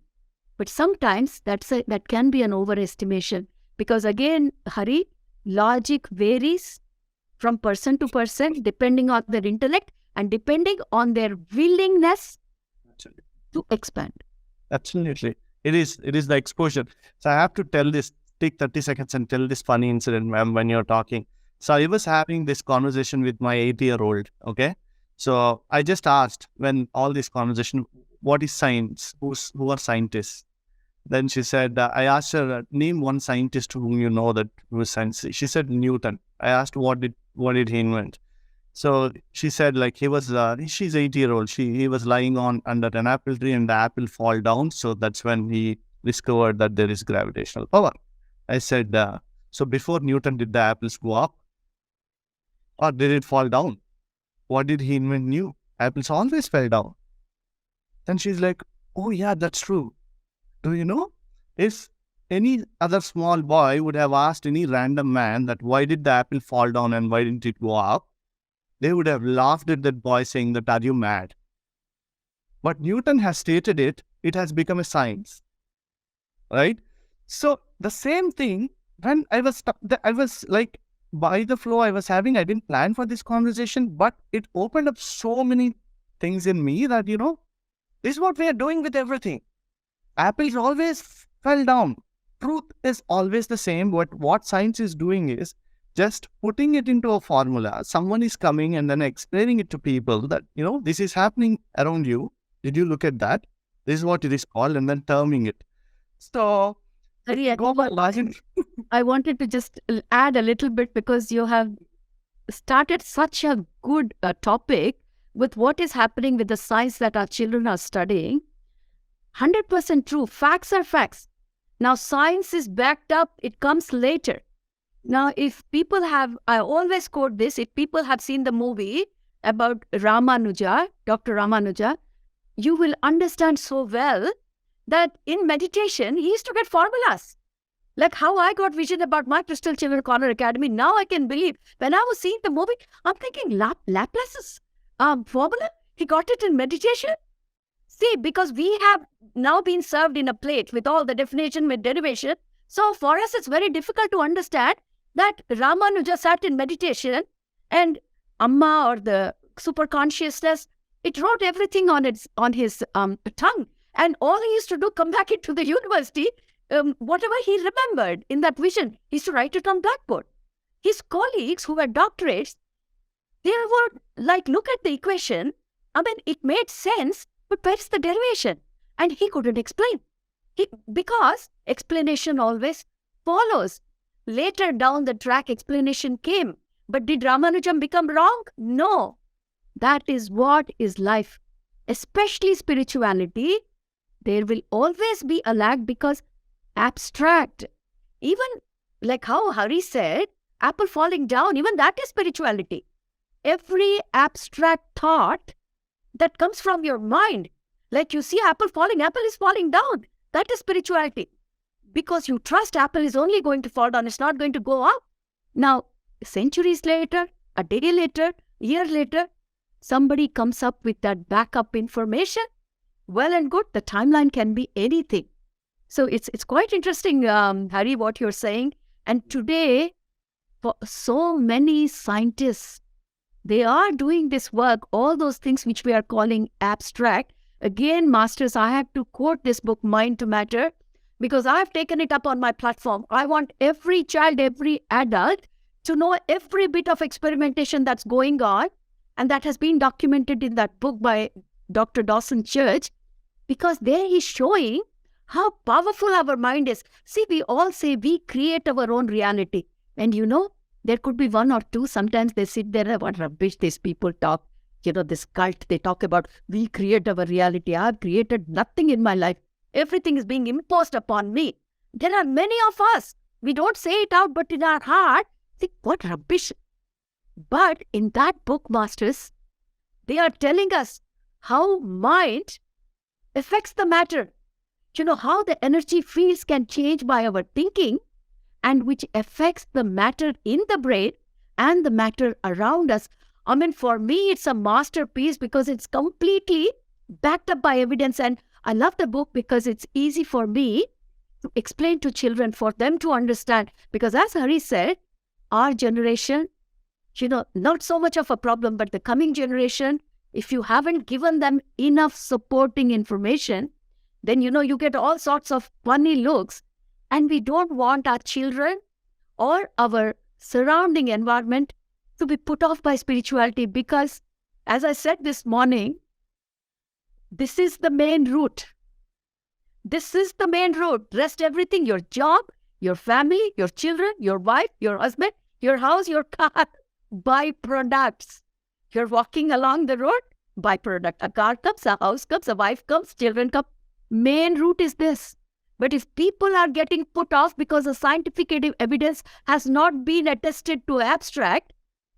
But sometimes that can be an overestimation. Because again, Hari, logic varies from person to person, depending on their intellect and depending on their willingness to expand. Absolutely. It is the exposure. So I have to take 30 seconds and tell this funny incident, ma'am, when you're talking. So I was having this conversation with my 8-year-old, okay? So I just asked, when all this conversation, what is science? Who are scientists? Then she said, I asked her, name one scientist whom you know that was science. She said Newton. I asked, what did he invent? So she said, like, he was, she's 8-year-old. He was lying under an apple tree and the apple fall down. So that's when he discovered that there is gravitational power. I said, so before Newton, did the apples go up? Or did it fall down? What did he invent new? Apples always fell down. Then she's like, oh yeah, that's true. Do you know, if any other small boy would have asked any random man that why did the apple fall down and why didn't it go up, they would have laughed at that boy saying that, are you mad? But Newton has stated it has become a science, right? So the same thing, when I was like, by the flow I was having, I didn't plan for this conversation, but it opened up so many things in me that, this is what we are doing with everything. Apples always fell down. Truth is always the same. What science is doing is just putting it into a formula. Someone is coming and then explaining it to people that, this is happening around you. Did you look at that? This is what it is called, and then terming it. So, Sorry, go by logic. I wanted to just add a little bit, because you have started such a good topic with what is happening with the science that our children are studying. 100% true. Facts are facts. Now, science is backed up. It comes later. Now, if people have, I always quote this, if people have seen the movie about Ramanuja, Dr. Ramanuja, you will understand so well that in meditation, he used to get formulas. Like how I got vision about my Crystal Children Corner Academy. Now I can believe. When I was seeing the movie, I'm thinking Laplace's formula, he got it in meditation. See, because we have now been served in a plate with all the definition, with derivation. So for us, it's very difficult to understand that Ramanuja sat in meditation and Amma, or the super consciousness, it wrote everything on his tongue. And all he used to do, come back into the university, whatever he remembered in that vision, he used to write it on blackboard. His colleagues who were doctorates, they were like, look at the equation. I mean, it made sense, but where's the derivation? And he couldn't explain. Because explanation always follows. Later down the track, explanation came. But did Ramanujam become wrong? No. That is what is life. Especially spirituality, there will always be a lag, because abstract, even like how Hari said, apple falling down, even that is spirituality. Every abstract thought that comes from your mind, like you see apple is falling down. That is spirituality. Because you trust apple is only going to fall down, it's not going to go up. Now, centuries later, a day later, year later, somebody comes up with that backup information. Well and good, the timeline can be anything. So it's quite interesting, Hari, what you're saying. And today, for so many scientists, they are doing this work, all those things which we are calling abstract. Again, masters, I have to quote this book, Mind to Matter, because I have taken it up on my platform. I want every child, every adult to know every bit of experimentation that's going on. And that has been documented in that book by Dr. Dawson Church, because there he's showing how powerful our mind is. See, we all say we create our own reality. And there could be one or two. Sometimes they sit there and what rubbish these people talk. This cult, they talk about, we create our reality. I've created nothing in my life. Everything is being imposed upon me. There are many of us. We don't say it out, but in our heart, think, what rubbish. But in that book, masters, they are telling us how mind affects the matter. How the energy fields can change by our thinking, and which affects the matter in the brain and the matter around us. I mean, for me, it's a masterpiece because it's completely backed up by evidence. And I love the book because it's easy for me to explain to children, for them to understand. Because as Hari said, our generation, not so much of a problem, but the coming generation, if you haven't given them enough supporting information, then, you get all sorts of funny looks. And we don't want our children or our surrounding environment to be put off by spirituality, because, as I said this morning, this is the main route. This is the main route. Rest everything, your job, your family, your children, your wife, your husband, your house, your car, byproducts. You're walking along the road, byproduct. A car comes, a house comes, a wife comes, children come. Main route is this. But if people are getting put off because the scientific evidence has not been attested to abstract,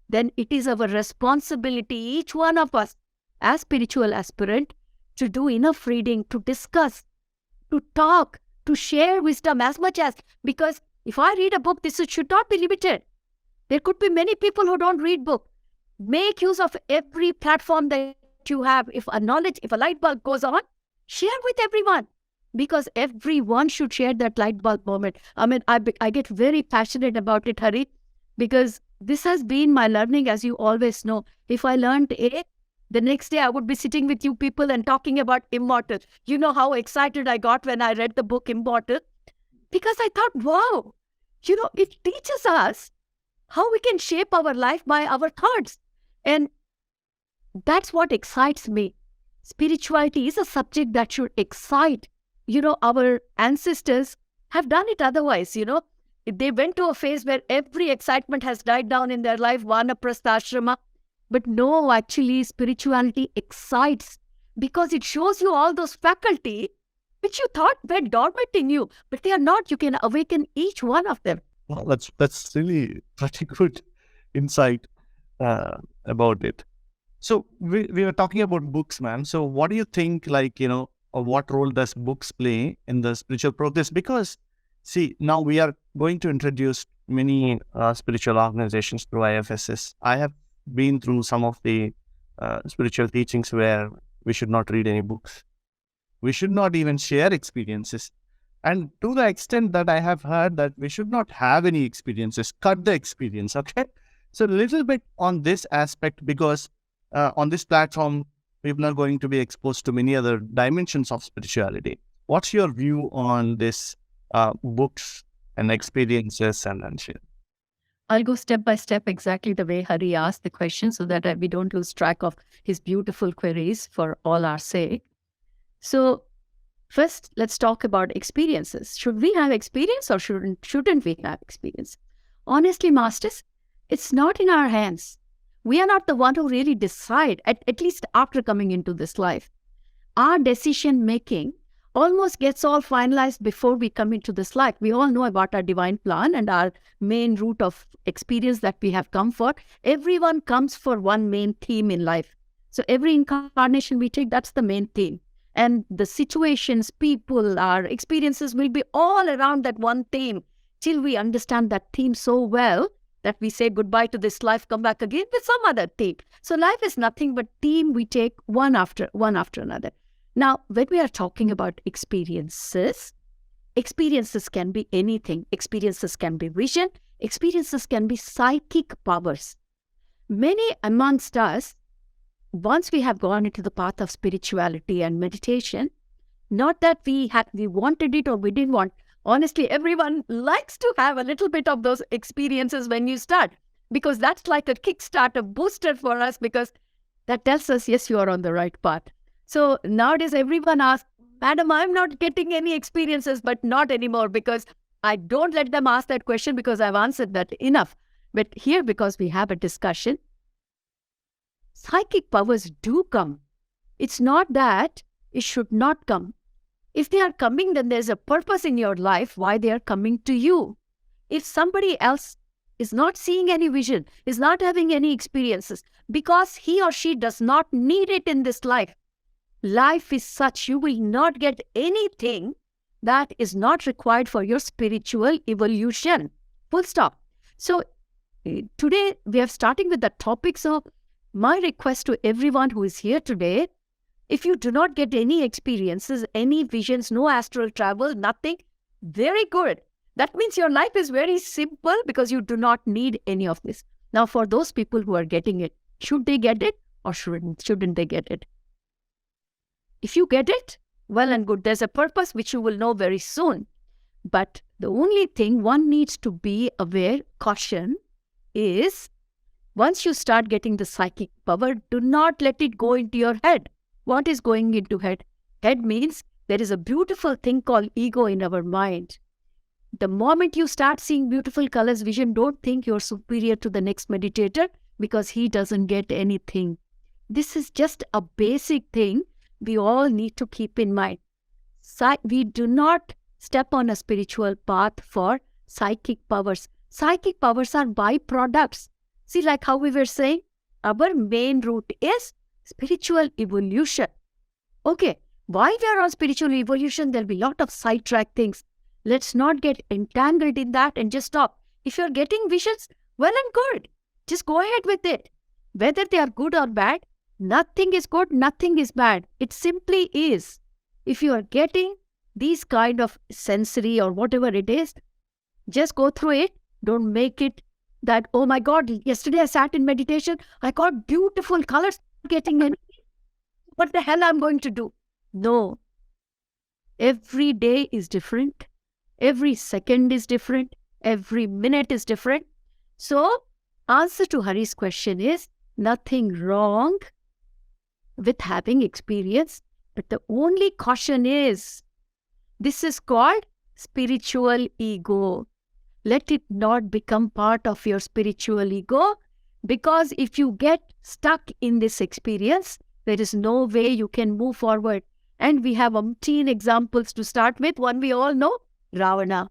then it is our responsibility, each one of us, as spiritual aspirant, to do enough reading, to discuss, to talk, to share wisdom as much as, because if I read a book, this should not be limited. There could be many people who don't read book. Make use of every platform that you have. If a light bulb goes on, share with everyone, because everyone should share that light bulb moment. I mean, I get very passionate about it, Hari, because this has been my learning, as you always know. If I learned A, the next day I would be sitting with you people and talking about Immortal. You know how excited I got when I read the book Immortal, because I thought, wow, it teaches us how we can shape our life by our thoughts. And that's what excites me. Spirituality is a subject that should excite. Our ancestors have done it otherwise, They went to a phase where every excitement has died down in their life, vanaprastha. But no, actually, spirituality excites because it shows you all those faculty which you thought were dormant in you, but they are not. You can awaken each one of them. Well, that's really pretty good insight about it. So we were talking about books, ma'am. So what do you think, or what role does books play in the spiritual progress? Because, see, now we are going to introduce many spiritual organizations through IFSS. I have been through some of the spiritual teachings where we should not read any books. We should not even share experiences. And to the extent that I have heard that we should not have any experiences, cut the experience, okay? So a little bit on this aspect, because on this platform, people are going to be exposed to many other dimensions of spirituality. What's your view on this books and experiences and share? I'll go step by step exactly the way Hari asked the question so that we don't lose track of his beautiful queries for all our sake. So first, let's talk about experiences. Should we have experience or shouldn't we have experience? Honestly, masters, it's not in our hands. We are not the one who really decide, at least after coming into this life. Our decision making almost gets all finalized before we come into this life. We all know about our divine plan and our main route of experience that we have come for. Everyone comes for one main theme in life. So every incarnation we take, that's the main theme. And the situations, people, our experiences will be all around that one theme till we understand that theme so well that we say goodbye to this life, come back again with some other theme. So life is nothing but theme we take one after another. Now, when we are talking about experiences can be anything. Experiences can be vision. Experiences can be psychic powers. Many amongst us, once we have gone into the path of spirituality and meditation, not that we wanted it or we didn't want. Honestly, everyone likes to have a little bit of those experiences when you start, because that's like a kickstart, a booster for us, because that tells us, yes, you are on the right path. So nowadays, everyone asks, Madam, I'm not getting any experiences, but not anymore, because I don't let them ask that question because I've answered that enough. But here, because we have a discussion, psychic powers do come. It's not that it should not come. If they are coming, then there's a purpose in your life why they are coming to you. If somebody else is not seeing any vision, is not having any experiences, because he or she does not need it in this life, life is such, you will not get anything that is not required for your spiritual evolution. Full stop. So today we are starting with the topic. So my request to everyone who is here today, if you do not get any experiences, any visions, no astral travel, nothing, very good. That means your life is very simple because you do not need any of this. Now, for those people who are getting it, should they get it or shouldn't they get it? If you get it, well and good. There's a purpose which you will know very soon. But the only thing one needs to be aware, caution, is once you start getting the psychic power, do not let it go into your head. What is going into head? Head means there is a beautiful thing called ego in our mind. The moment you start seeing beautiful colors, vision, don't think you're superior to the next meditator because he doesn't get anything. This is just a basic thing we all need to keep in mind. We do not step on a spiritual path for psychic powers. Psychic powers are byproducts. See, like how we were saying, our main route is spiritual evolution. Okay, while we are on spiritual evolution, there'll be a lot of sidetrack things. Let's not get entangled in that and just stop. If you're getting visions, well and good. Just go ahead with it. Whether they are good or bad, nothing is good, nothing is bad. It simply is. If you are getting these kind of sensory or whatever it is, just go through it. Don't make it that, oh my God, yesterday I sat in meditation, I got beautiful colors getting in. What the hell I'm going to do? No. Every day is different. Every second is different. Every minute is different. So, answer to Hari's question is nothing wrong with having experience, but the only caution is this is called spiritual ego. Let it not become part of your spiritual ego, because if you get stuck in this experience, there is no way you can move forward. And we have umpteen examples to start with. One we all know, Ravana.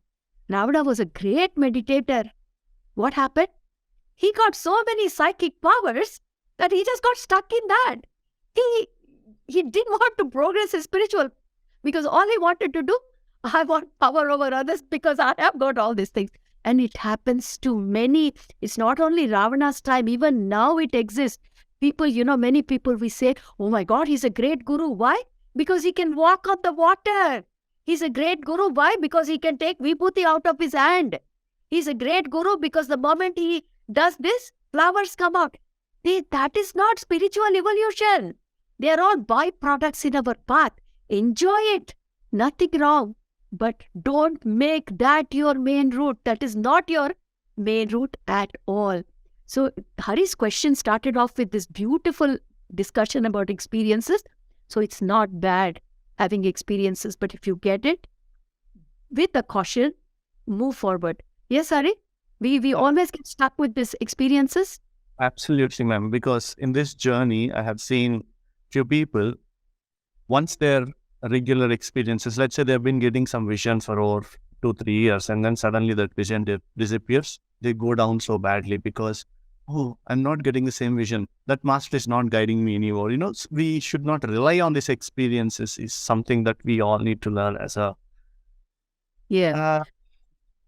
Ravana was a great meditator. What happened? He got so many psychic powers that he just got stuck in that. He didn't want to progress his spiritual, because all he wanted to do, I want power over others because I have got all these things. And it happens to many. It's not only Ravana's time, even now it exists. People, many people, we say, oh my God, he's a great guru. Why? Because he can walk on the water. He's a great guru. Why? Because he can take vibhuti out of his hand. He's a great guru because the moment he does this, flowers come out. That is not spiritual evolution. They are all byproducts in our path. Enjoy it. Nothing wrong. But don't make that your main route. That is not your main route at all. So Hari's question started off with this beautiful discussion about experiences. So it's not bad having experiences, but if you get it with a caution, move forward. Yes, Hari? We always get stuck with these experiences. Absolutely, ma'am. Because in this journey, I have seen few people, once their regular experiences, let's say they've been getting some vision for over 2-3 years, and then suddenly that vision disappears, they go down so badly because, oh, I'm not getting the same vision. That master is not guiding me anymore. We should not rely on these experiences is something that we all need to learn as a... Yeah.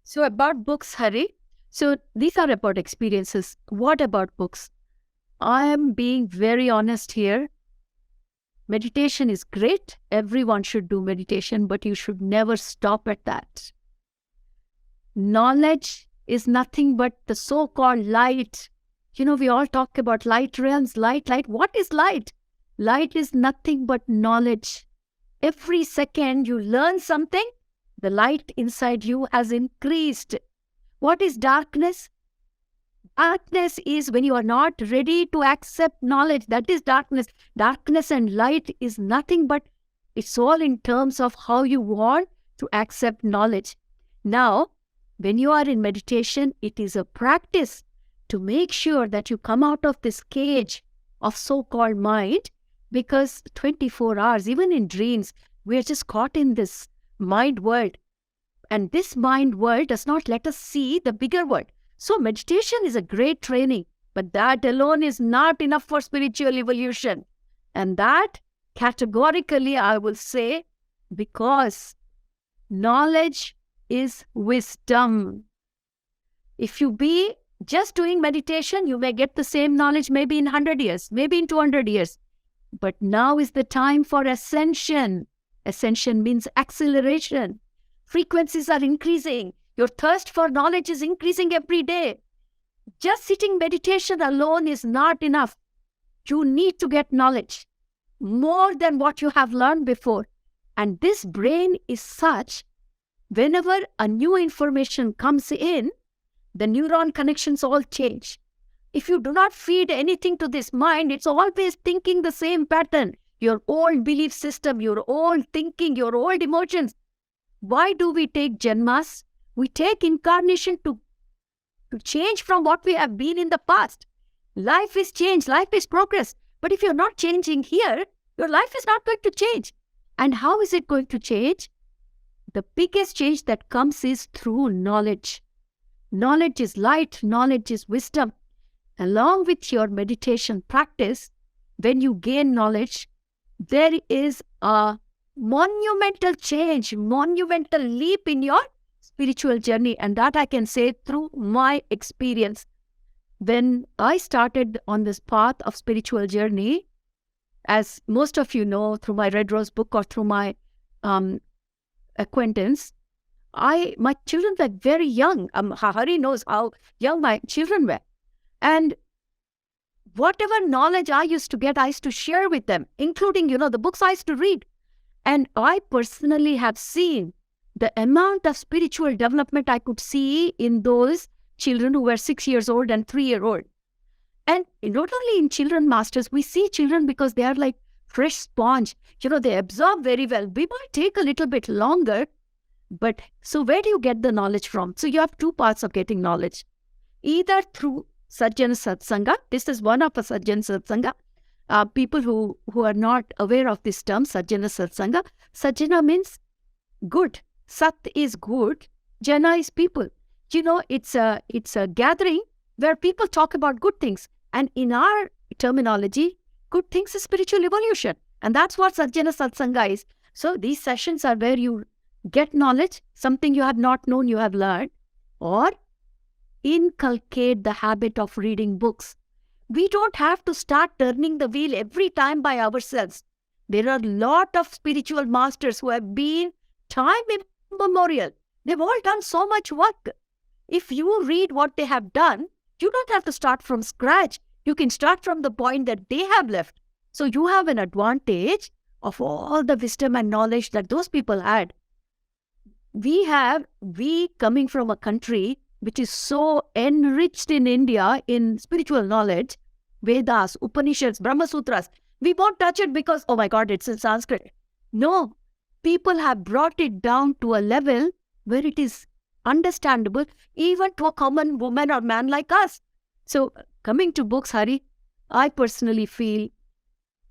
So about books, Hari. So these are about experiences. What about books? I am being very honest here. Meditation is great. Everyone should do meditation, but you should never stop at that. Knowledge is nothing but the so-called light. We all talk about light realms, light. What is light? Light is nothing but knowledge. Every second you learn something, the light inside you has increased. What is darkness? Darkness is when you are not ready to accept knowledge. That is darkness. Darkness and light is nothing but, it's all in terms of how you want to accept knowledge. Now, when you are in meditation, it is a practice to make sure that you come out of this cage of so-called mind, because 24 hours, even in dreams, we are just caught in this mind world. And this mind world does not let us see the bigger world. So meditation is a great training, but that alone is not enough for spiritual evolution. And that categorically I will say, because knowledge is wisdom. If you be just doing meditation, you may get the same knowledge maybe in 100 years, maybe in 200 years. But now is the time for ascension. Ascension means acceleration. Frequencies are increasing. Your thirst for knowledge is increasing every day. Just sitting meditation alone is not enough. You need to get knowledge more than what you have learned before. And this brain is such, whenever a new information comes in, the neuron connections all change. If you do not feed anything to this mind, it's always thinking the same pattern. Your old belief system, your old thinking, your old emotions. Why do we take janmas? We take incarnation to change from what we have been in the past. Life is change, life is progress. But if you're not changing here, your life is not going to change. And how is it going to change? The biggest change that comes is through knowledge. Knowledge is light, knowledge is wisdom. Along with your meditation practice, when you gain knowledge, there is a monumental change, monumental leap in your spiritual journey. And that I can say through my experience. When I started on this path of spiritual journey, as most of you know through my Red Rose book or through my acquaintance, my children were very young. Hari knows how young my children were. And whatever knowledge I used to get, I used to share with them, including, the books I used to read. And I personally have seen the amount of spiritual development I could see in those children who were 6 years old and 3-year old. And not only in children masters, we see children because they are like fresh sponge. They absorb very well. We might take a little bit longer, but so where do you get the knowledge from? So you have two parts of getting knowledge. Either through Sajjana Satsanga. This is one of a Sajjana Satsanga. People who are not aware of this term, Sajjana Satsanga. Sajjana means good. Sat is good. Jana is people. It's a gathering where people talk about good things. And in our terminology, good things is spiritual evolution. And that's what Sajjana Satsanga is. So these sessions are where you get knowledge, something you have not known, you have learned, or inculcate the habit of reading books. We don't have to start turning the wheel every time by ourselves. There are a lot of spiritual masters who have been time immemorial. They've all done so much work. If you read what they have done, you don't have to start from scratch. You can start from the point that they have left. So you have an advantage of all the wisdom and knowledge that those people had. We coming from a country which is so enriched in India in spiritual knowledge, Vedas, Upanishads, Brahma Sutras, we won't touch it because, oh my God, it's in Sanskrit. No, people have brought it down to a level where it is understandable even to a common woman or man like us. So coming to books, Hari, I personally feel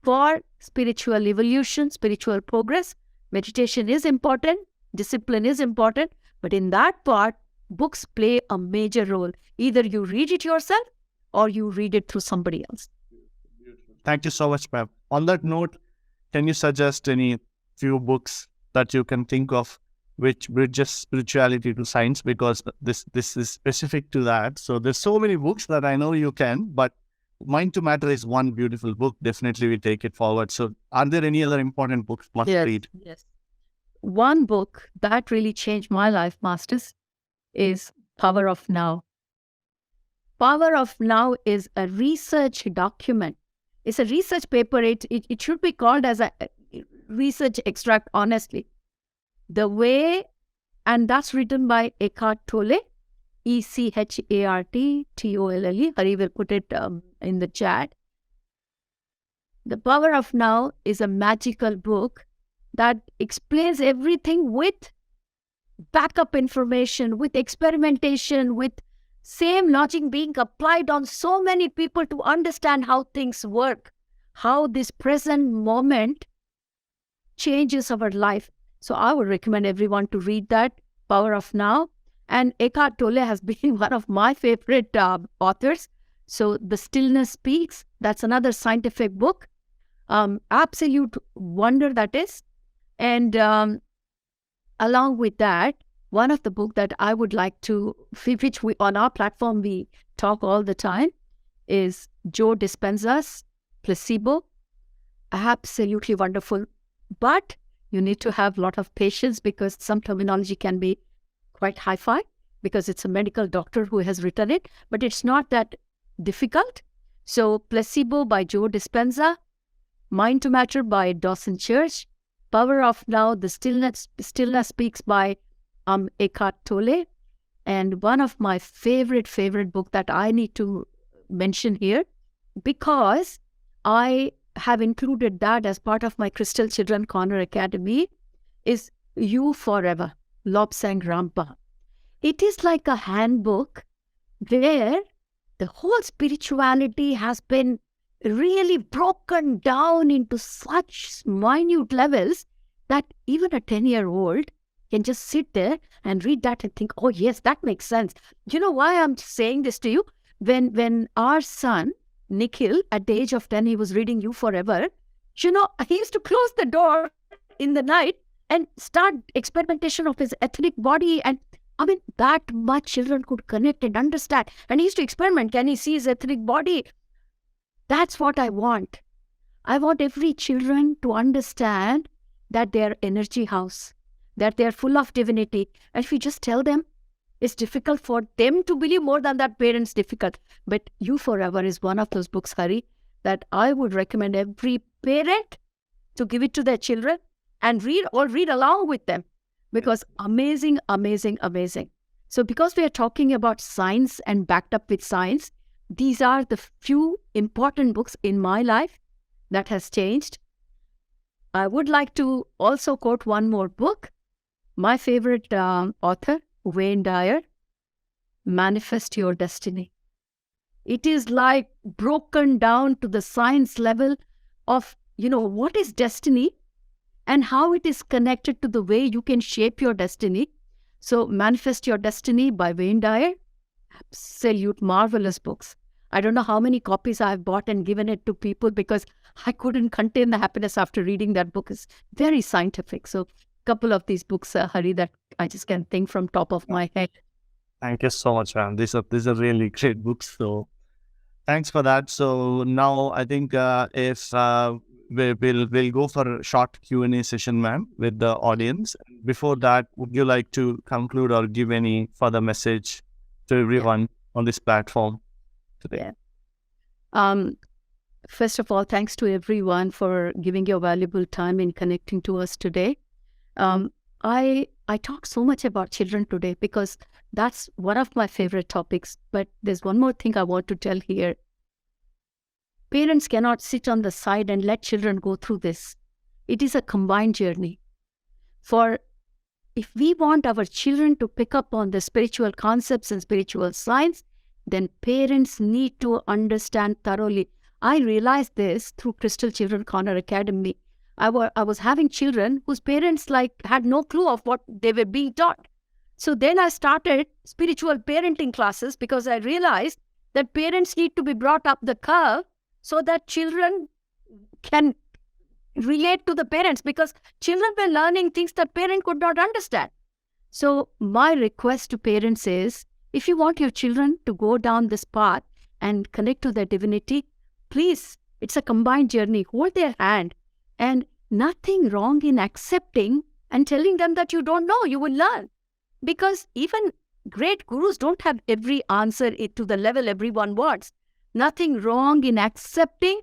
for spiritual evolution, spiritual progress, meditation is important, discipline is important, but in that part, books play a major role. Either you read it yourself or you read it through somebody else. Thank you so much, ma'am. On that note, can you suggest any few books that you can think of which bridges spirituality to science? Because this is specific to that. So there's so many books that I know you can, but Mind to Matter is one beautiful book. Definitely we take it forward. So are there any other important books must read? Yes. One book that really changed my life, Masters, is Power of Now. Power of Now is a research document. It's a research paper. It should be called as a research extract, honestly. The way, and that's written by Eckhart Tolle, Echarttolle. Hari will put it in the chat. The Power of Now is a magical book that explains everything with backup information, with experimentation, with same logic being applied on so many people to understand how things work, how this present moment changes our life. So I would recommend everyone to read that, Power of Now. And Eckhart Tolle has been one of my favorite authors. So The Stillness Speaks, that's another scientific book. Absolute wonder that is. And along with that, one of the books that I would like to, which we on our platform we talk all the time, is Joe Dispenza's Placebo. Absolutely wonderful. But you need to have a lot of patience because some terminology can be quite hi-fi because it's a medical doctor who has written it, but it's not that difficult. So Placebo by Joe Dispenza, Mind to Matter by Dawson Church, Power of Now, The Stillness Speaks by Eckhart Tolle, and one of my favorite book that I need to mention here because I have included that as part of my Crystal Children Corner Academy is You Forever, Lobsang Rampa. It is like a handbook where the whole spirituality has been really broken down into such minute levels that even a 10-year-old can just sit there and read that and think, oh yes, that makes sense. You know why I'm saying this to you? When our son, Nikhil, at the age of 10, he was reading You Forever, he used to close the door in the night and start experimentation of his etheric body. And I mean, that much children could connect and understand. And he used to experiment. Can he see his etheric body? That's what I want. I want every children to understand that they are energy house, that they are full of divinity. And if you just tell them, it's difficult for them to believe more than that parents difficult. But You Forever is one of those books, Hari, that I would recommend every parent to give it to their children and read along with them because amazing. So because we are talking about science and backed up with science, these are the few important books in my life that has changed. I would like to also quote one more book. My favorite author, Wayne Dyer, Manifest Your Destiny. It is like broken down to the science level of, what is destiny and how it is connected to the way you can shape your destiny. So Manifest Your Destiny by Wayne Dyer, absolute marvelous books. I don't know how many copies I've bought and given it to people because I couldn't contain the happiness after reading that book. It's very scientific. So a couple of these books, Hari, that I just can think from top of my head. Thank you so much, ma'am. These are really great books. So thanks for that. So now I think if we'll go for a short Q&A session, ma'am, with the audience. Before that, would you like to conclude or give any further message to everyone on this platform today? First of all, thanks to everyone for giving your valuable time in connecting to us today. I talk so much about children today because that's one of my favorite topics. But there's one more thing I want to tell here. Parents cannot sit on the side and let children go through this. It is a combined journey. For if we want our children to pick up on the spiritual concepts and spiritual science, then parents need to understand thoroughly. I realized this through Crystal Children Corner Academy. I was having children whose parents had no clue of what they were being taught. So then I started spiritual parenting classes because I realized that parents need to be brought up the curve so that children can relate to the parents, because children were learning things that parents could not understand. So my request to parents is, if you want your children to go down this path and connect to their divinity, please, it's a combined journey. Hold their hand. And nothing wrong in accepting and telling them that you don't know, you will learn. Because even great gurus don't have every answer to the level everyone wants. Nothing wrong in accepting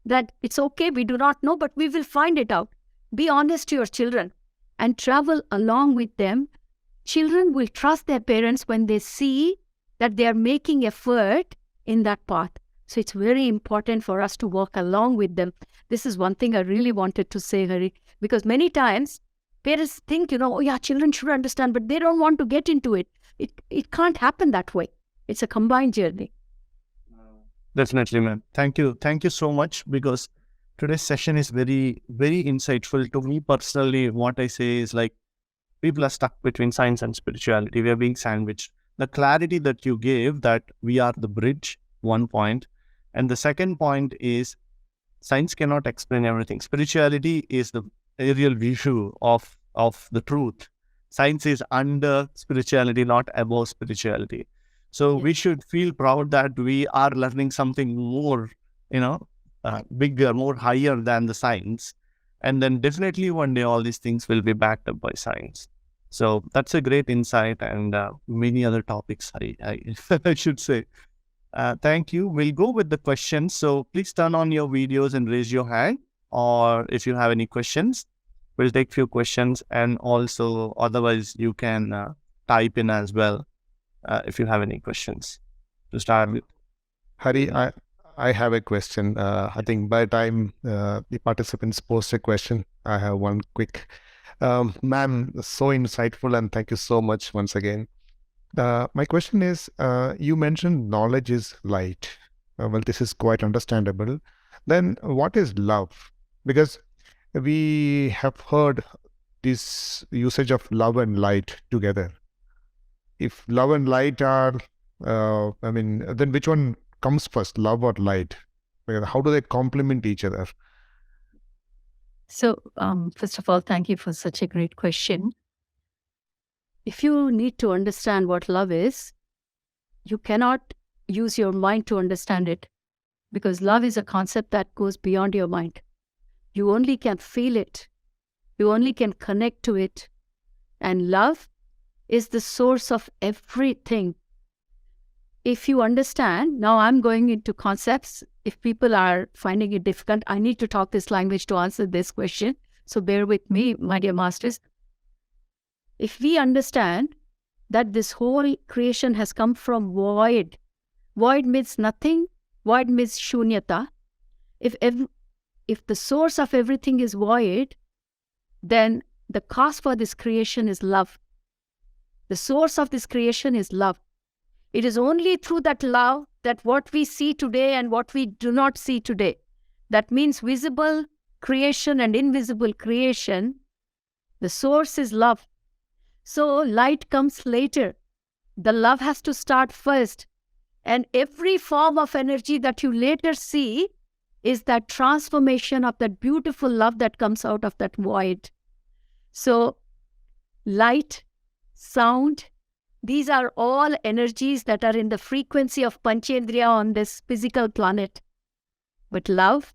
that it's okay, we do not know, but we will find it out. Be honest to your children and travel along with them. Children will trust their parents when they see that they are making effort in that path. So it's very important for us to walk along with them. This is one thing I really wanted to say, Hari, because many times parents think, children should understand, but they don't want to get into it. It can't happen that way. It's a combined journey. Definitely, ma'am. Thank you. Thank you so much, because today's session is very, very insightful. To me personally, what I say is people are stuck between science and spirituality. We are being sandwiched. The clarity that you gave, that we are the bridge, one point. And the second point is science cannot explain everything. Spirituality is the aerial view of the truth. Science is under spirituality, not above spirituality. So we should feel proud that we are learning something more, bigger, more higher than the science. And then definitely one day all these things will be backed up by science. So that's a great insight, and many other topics I should say. Thank you. We'll go with the questions. So please turn on your videos and raise your hand, or if you have any questions, we'll take few questions, and also otherwise you can type in as well if you have any questions to start with. Hari, I have a question. I think by the time the participants post a question, I have one quick. Ma'am, so insightful, and thank you so much once again. My question is, you mentioned knowledge is light. Well, this is quite understandable. Then what is love? Because we have heard this usage of love and light together. If love and light are, then which one comes first, love or light? How do they complement each other? So, first of all, thank you for such a great question. If you need to understand what love is, you cannot use your mind to understand it, because love is a concept that goes beyond your mind. You only can feel it. You only can connect to it. And love is the source of everything. If you understand, now I'm going into concepts. If people are finding it difficult, I need to talk this language to answer this question. So bear with me, my dear masters. If we understand that this whole creation has come from void. Void means nothing. Void means shunyata. If the source of everything is void, then the cause for this creation is love. The source of this creation is love. It is only through that love that what we see today and what we do not see today, that means visible creation and invisible creation, the source is love. So light comes later. The love has to start first. And every form of energy that you later see is that transformation of that beautiful love that comes out of that void. So light, sound, these are all energies that are in the frequency of Panchendriya on this physical planet. But love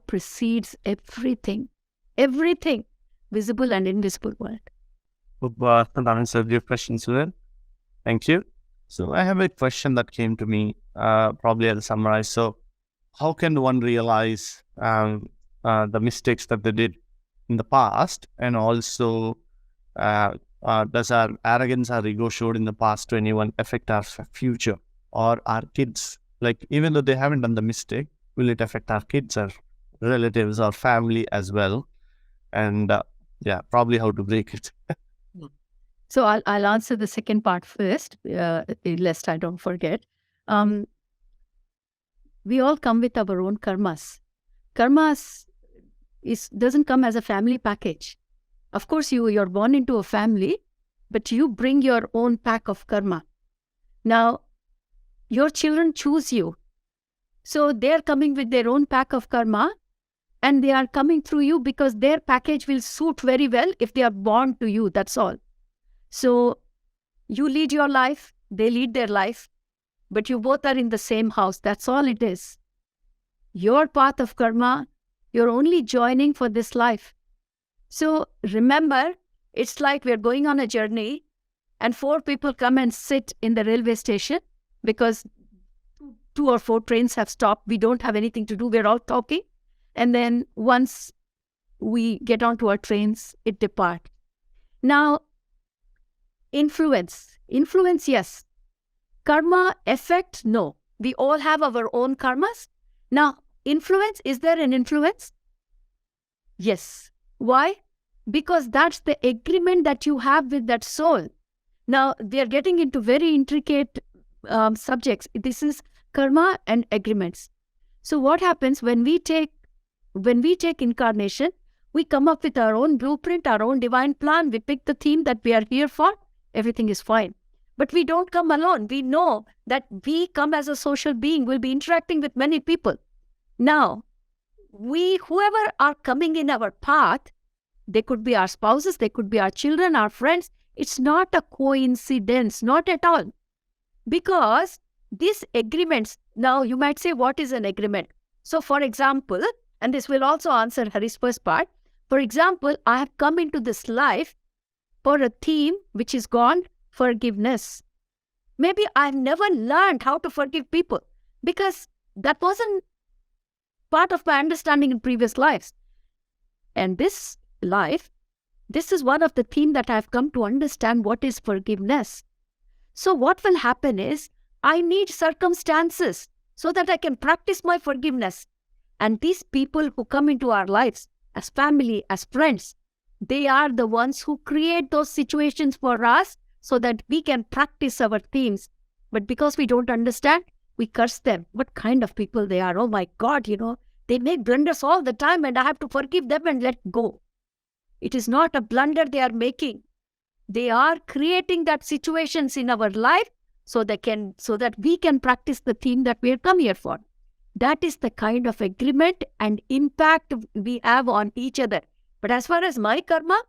precedes everything, visible and invisible world. That answered your question, Sudan. Thank you. So I have a question that came to me, probably I'll summarize. So how can one realize the mistakes that they did in the past, and also does our arrogance or ego showed in the past to anyone affect our future or our kids? Like, even though they haven't done the mistake, will it affect our kids or relatives or family as well? And probably how to break it. So I'll answer the second part first, lest I don't forget. We all come with our own karmas. Karmas doesn't come as a family package. Of course, you're born into a family, but you bring your own pack of karma. Now, your children choose you. So they're coming with their own pack of karma, and they are coming through you because their package will suit very well if they are born to you, that's all. So you lead your life, they lead their life, but you both are in the same house. That's all it is. Your path of karma, you're only joining for this life. So remember, it's like we're going on a journey and 4 people come and sit in the railway station because 2 or 4 trains have stopped. We don't have anything to do. We're all talking. And then once we get onto our trains, it departs. Now, influence, yes. Karma, effect, no. We all have our own karmas. Now, influence, is there an influence? Yes. Why? Because that's the agreement that you have with that soul. Now, we are getting into very intricate subjects. This is karma and agreements. So what happens when we take incarnation, we come up with our own blueprint, our own divine plan. We pick the theme that we are here for. Everything is fine. But we don't come alone. We know that we come as a social being. We'll be interacting with many people. Now, whoever are coming in our path, they could be our spouses, they could be our children, our friends. It's not a coincidence, not at all. Because these agreements, now you might say, what is an agreement? So for example, and this will also answer Hari's first part. For example, I have come into this life for a theme which is called forgiveness. Maybe I've never learned how to forgive people because that wasn't part of my understanding in previous lives. And this life, this is one of the themes that I've come to understand what is forgiveness. So what will happen is, I need circumstances so that I can practice my forgiveness. And these people who come into our lives as family, as friends, they are the ones who create those situations for us so that we can practice our themes. But because we don't understand, we curse them. What kind of people they are? Oh my God, they make blunders all the time and I have to forgive them and let go. It is not a blunder they are making. They are creating that situations in our life so that we can practice the theme that we have come here for. That is the kind of agreement and impact we have on each other. But as far as my karma,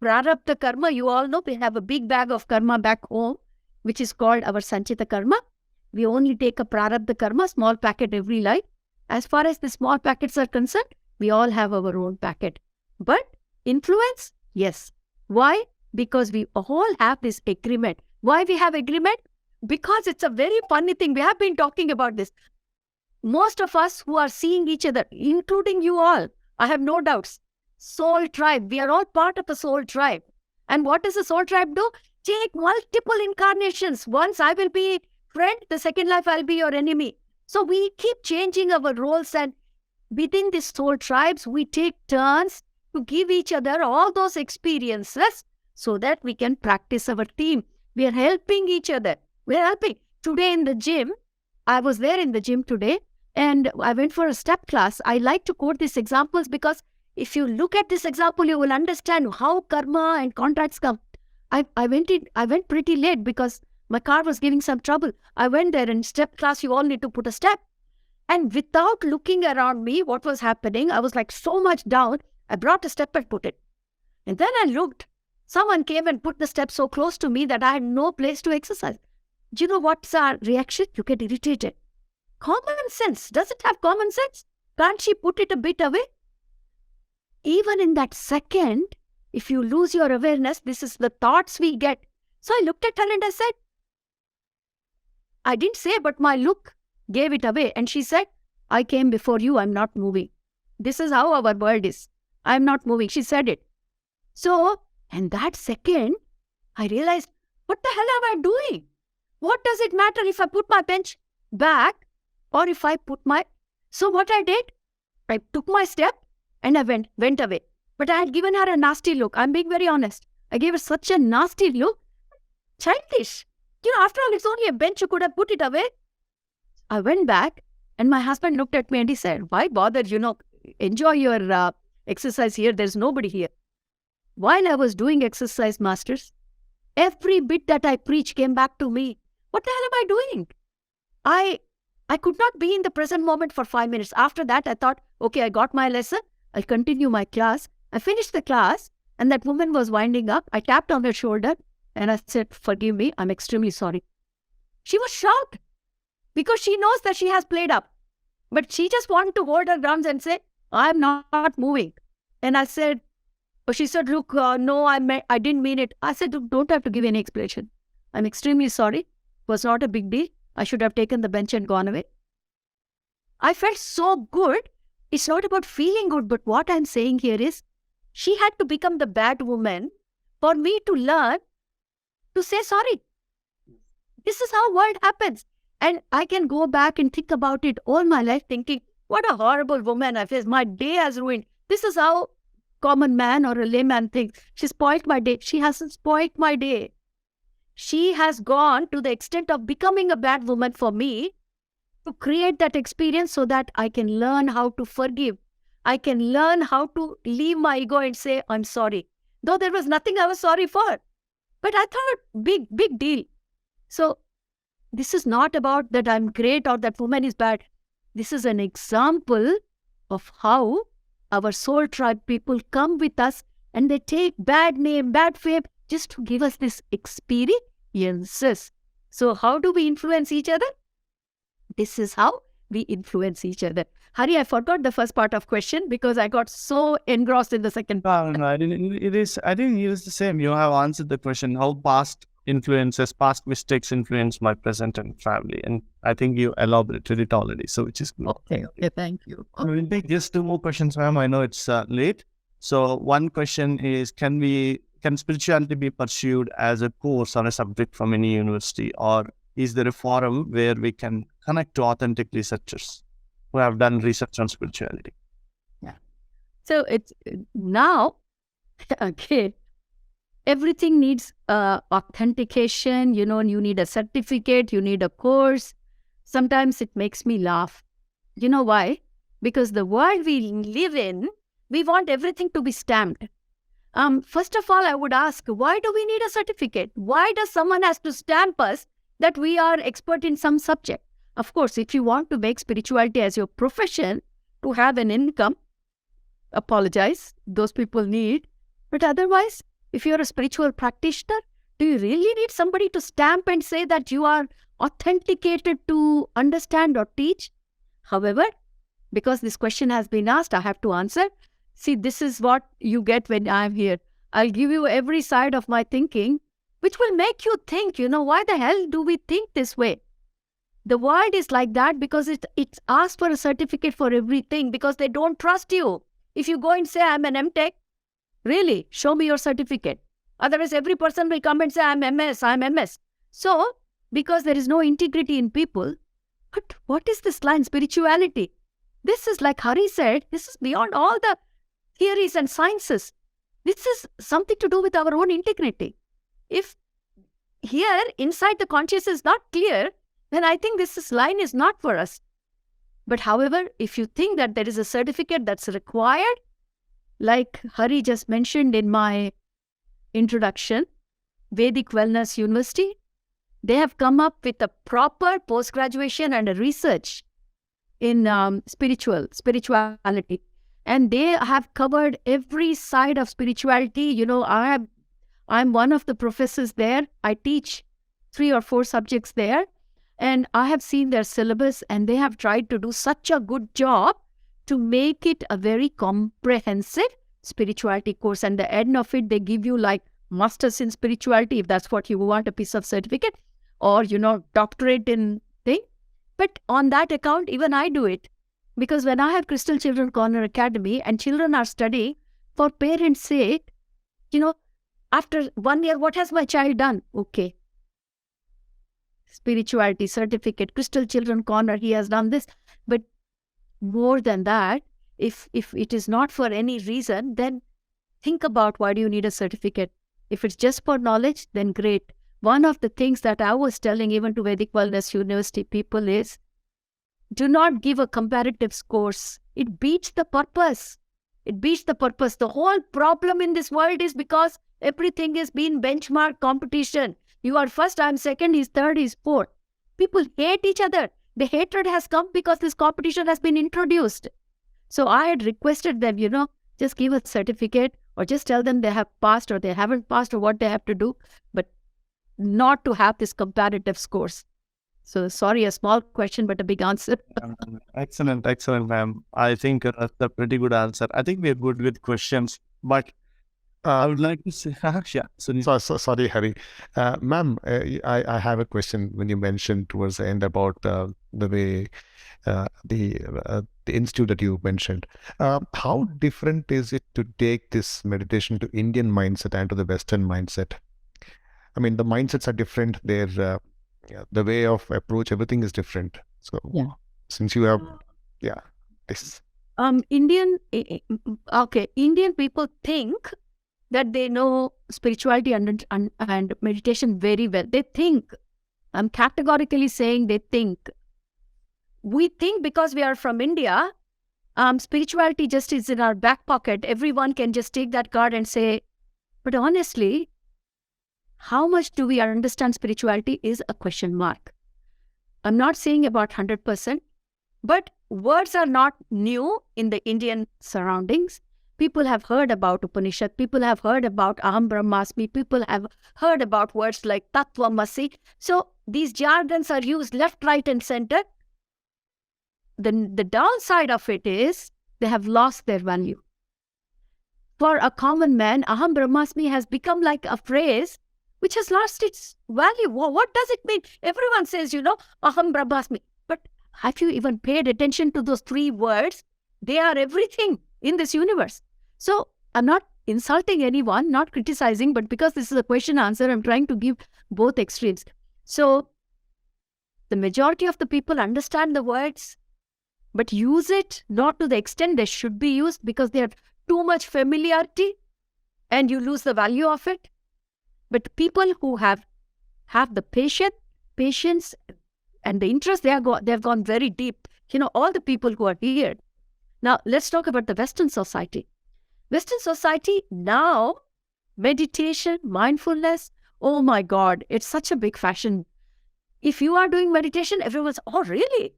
prarabdha karma, you all know we have a big bag of karma back home, which is called our sanchita karma. We only take a prarabdha karma, small packet every life. As far as the small packets are concerned, we all have our own packet. But influence, yes. Why? Because we all have this agreement. Why we have agreement? Because it's a very funny thing. We have been talking about this. Most of us who are seeing each other, including you all, I have no doubts. Soul tribe. We are all part of a soul tribe. And what does a soul tribe do? take multiple incarnations. Once I will be friend, the second life I'll be your enemy. So we keep changing our roles, and within these soul tribes, we take turns to give each other all those experiences so that we can practice our team. We are helping each other. We are helping. Today in the gym, I was there in the gym today and I went for a step class. I like to quote these examples because if you look at this example, you will understand how karma and contracts come. I went pretty late because my car was giving some trouble. I went there in step class, you all need to put a step. And without looking around me, what was happening, I was like so much down. I brought a step and put it. And then I looked. Someone came and put the step so close to me that I had no place to exercise. Do you know what's our reaction? You get irritated. Common sense. Does it have common sense? Can't she put it a bit away? Even in that second, if you lose your awareness, this is the thoughts we get. So I looked at her and I said, I didn't say, but my look gave it away. And she said, I came before you, I'm not moving. This is how our world is. I'm not moving. She said it. So, and that second, I realized, what the hell am I doing? What does it matter if I put my bench back or if I put my... So what I did, I took my step and I went away. But I had given her a nasty look. I'm being very honest. I gave her such a nasty look. Childish. After all, it's only a bench. You could have put it away. I went back and my husband looked at me and he said, why bother, enjoy your exercise here. There's nobody here. While I was doing exercise, masters, every bit that I preach came back to me. What the hell am I doing? I could not be in the present moment for 5 minutes. After that, I thought, okay, I got my lesson. I'll continue my class. I finished the class and that woman was winding up. I tapped on her shoulder and I said, forgive me, I'm extremely sorry. She was shocked because she knows that she has played up. But she just wanted to hold her drums and say, I'm not moving. And I said, she said, look, no, I didn't mean it. I said, don't have to give any explanation. I'm extremely sorry. It was not a big deal. I should have taken the bench and gone away. I felt so good. It's not about feeling good, but what I'm saying here is, she had to become the bad woman for me to learn to say sorry. This is how world happens. And I can go back and think about it all my life thinking, what a horrible woman I face. My day has ruined. This is how common man or a layman thinks. She spoiled my day. She hasn't spoiled my day. She has gone to the extent of becoming a bad woman for me to create that experience so that I can learn how to forgive. I can learn how to leave my ego and say, I'm sorry. Though there was nothing I was sorry for. But I thought, big deal. So this is not about that I'm great or that woman is bad. This is an example of how our soul tribe people come with us and they take bad name, bad fame just to give us this experiences. So how do we influence each other? This is how we influence each other. Hari, I forgot the first part of question because I got so engrossed in the second part. No, I think it is the same. You have answered the question, how past mistakes influence my present and family. And I think you elaborated it already, so which is good. Okay, thank you. We'll take just 2 more questions, ma'am. I know it's late. So one question is, can spirituality be pursued as a course or a subject from any university, or is there a forum where we can connect to authentic researchers who have done research on spirituality? Yeah. So it's now, okay, everything needs authentication, you need a certificate, you need a course. Sometimes it makes me laugh. You know why? Because the world we live in, we want everything to be stamped. First of all, I would ask, why do we need a certificate? Why does someone has to stamp us that we are expert in some subject? Of course, if you want to make spirituality as your profession to have an income, apologize, those people need. But otherwise, if you're a spiritual practitioner, do you really need somebody to stamp and say that you are authenticated to understand or teach? However, because this question has been asked, I have to answer. See, this is what you get when I'm here. I'll give you every side of my thinking, which will make you think, why the hell do we think this way? The world is like that because it's asked for a certificate for everything because they don't trust you. If you go and say, I'm an MTech, really, show me your certificate. Otherwise, every person will come and say, I'm MS, I'm MS. So, because there is no integrity in people, but what is this line, spirituality? This is like Hari said, this is beyond all the theories and sciences. This is something to do with our own integrity. If here, inside the conscious is not clear, then I think this line is not for us. But however, if you think that there is a certificate that's required, like Hari just mentioned in my introduction, Vedic Wellness University, they have come up with a proper post-graduation and a research in spirituality. And they have covered every side of spirituality. I'm one of the professors there. I teach 3 or 4 subjects there. And I have seen their syllabus, and they have tried to do such a good job to make it a very comprehensive spirituality course. And the end of it, they give you like masters in spirituality, if that's what you want, a piece of certificate, or, doctorate in thing. But on that account, even I do it. Because when I have Crystal Children Corner Academy and children are studying, for parents' sake, after 1 year, what has my child done? Okay. Spirituality certificate, Crystal Children Corner, he has done this. But more than that, if it is not for any reason, then think about why do you need a certificate. If it's just for knowledge, then great. One of the things that I was telling even to Vedic Wellness University people is, do not give a comparative scores. It beats the purpose. It beats the purpose. The whole problem in this world is because everything is being benchmark competition. You are first, I'm second, he's third, he's fourth. People hate each other. The hatred has come because this competition has been introduced. So I had requested them, just give a certificate or just tell them they have passed or they haven't passed or what they have to do, but not to have this comparative scores. So sorry, a small question, but a big answer. Excellent, ma'am. I think that's a pretty good answer. I think we're good with questions, but I would like to say, yeah. Sorry, Hari. Ma'am, I have a question. When you mentioned towards the end about the way the institute that you mentioned, how different is it to take this meditation to Indian mindset and to the Western mindset? I mean, the mindsets are different. They're the way of approach, everything is different. So, since you have, this. Indian people think that they know spirituality and meditation very well. They think, I'm categorically saying they think. We think because we are from India, spirituality just is in our back pocket. Everyone can just take that card and say, but honestly, how much do we understand spirituality is a question mark. I'm not saying about 100%, but words are not new in the Indian surroundings. People have heard about Upanishad, people have heard about Aham Brahmasmi, people have heard about words like Tattvamasi. So these jargons are used left, right and center. The downside of it is they have lost their value. For a common man, Aham Brahmasmi has become like a phrase which has lost its value. What does it mean? Everyone says, Aham Brahmasmi. But have you even paid attention to those 3 words? They are everything in this universe. So I'm not insulting anyone, not criticizing, but because this is a question answer, I'm trying to give both extremes. So the majority of the people understand the words, but use it not to the extent they should be used because they have too much familiarity and you lose the value of it. But people who have the patience and the interest, they have gone very deep. All the people who are here. Now, let's talk about the Western society. Western society now, meditation, mindfulness, oh my God, it's such a big fashion. If you are doing meditation, everyone's, oh really?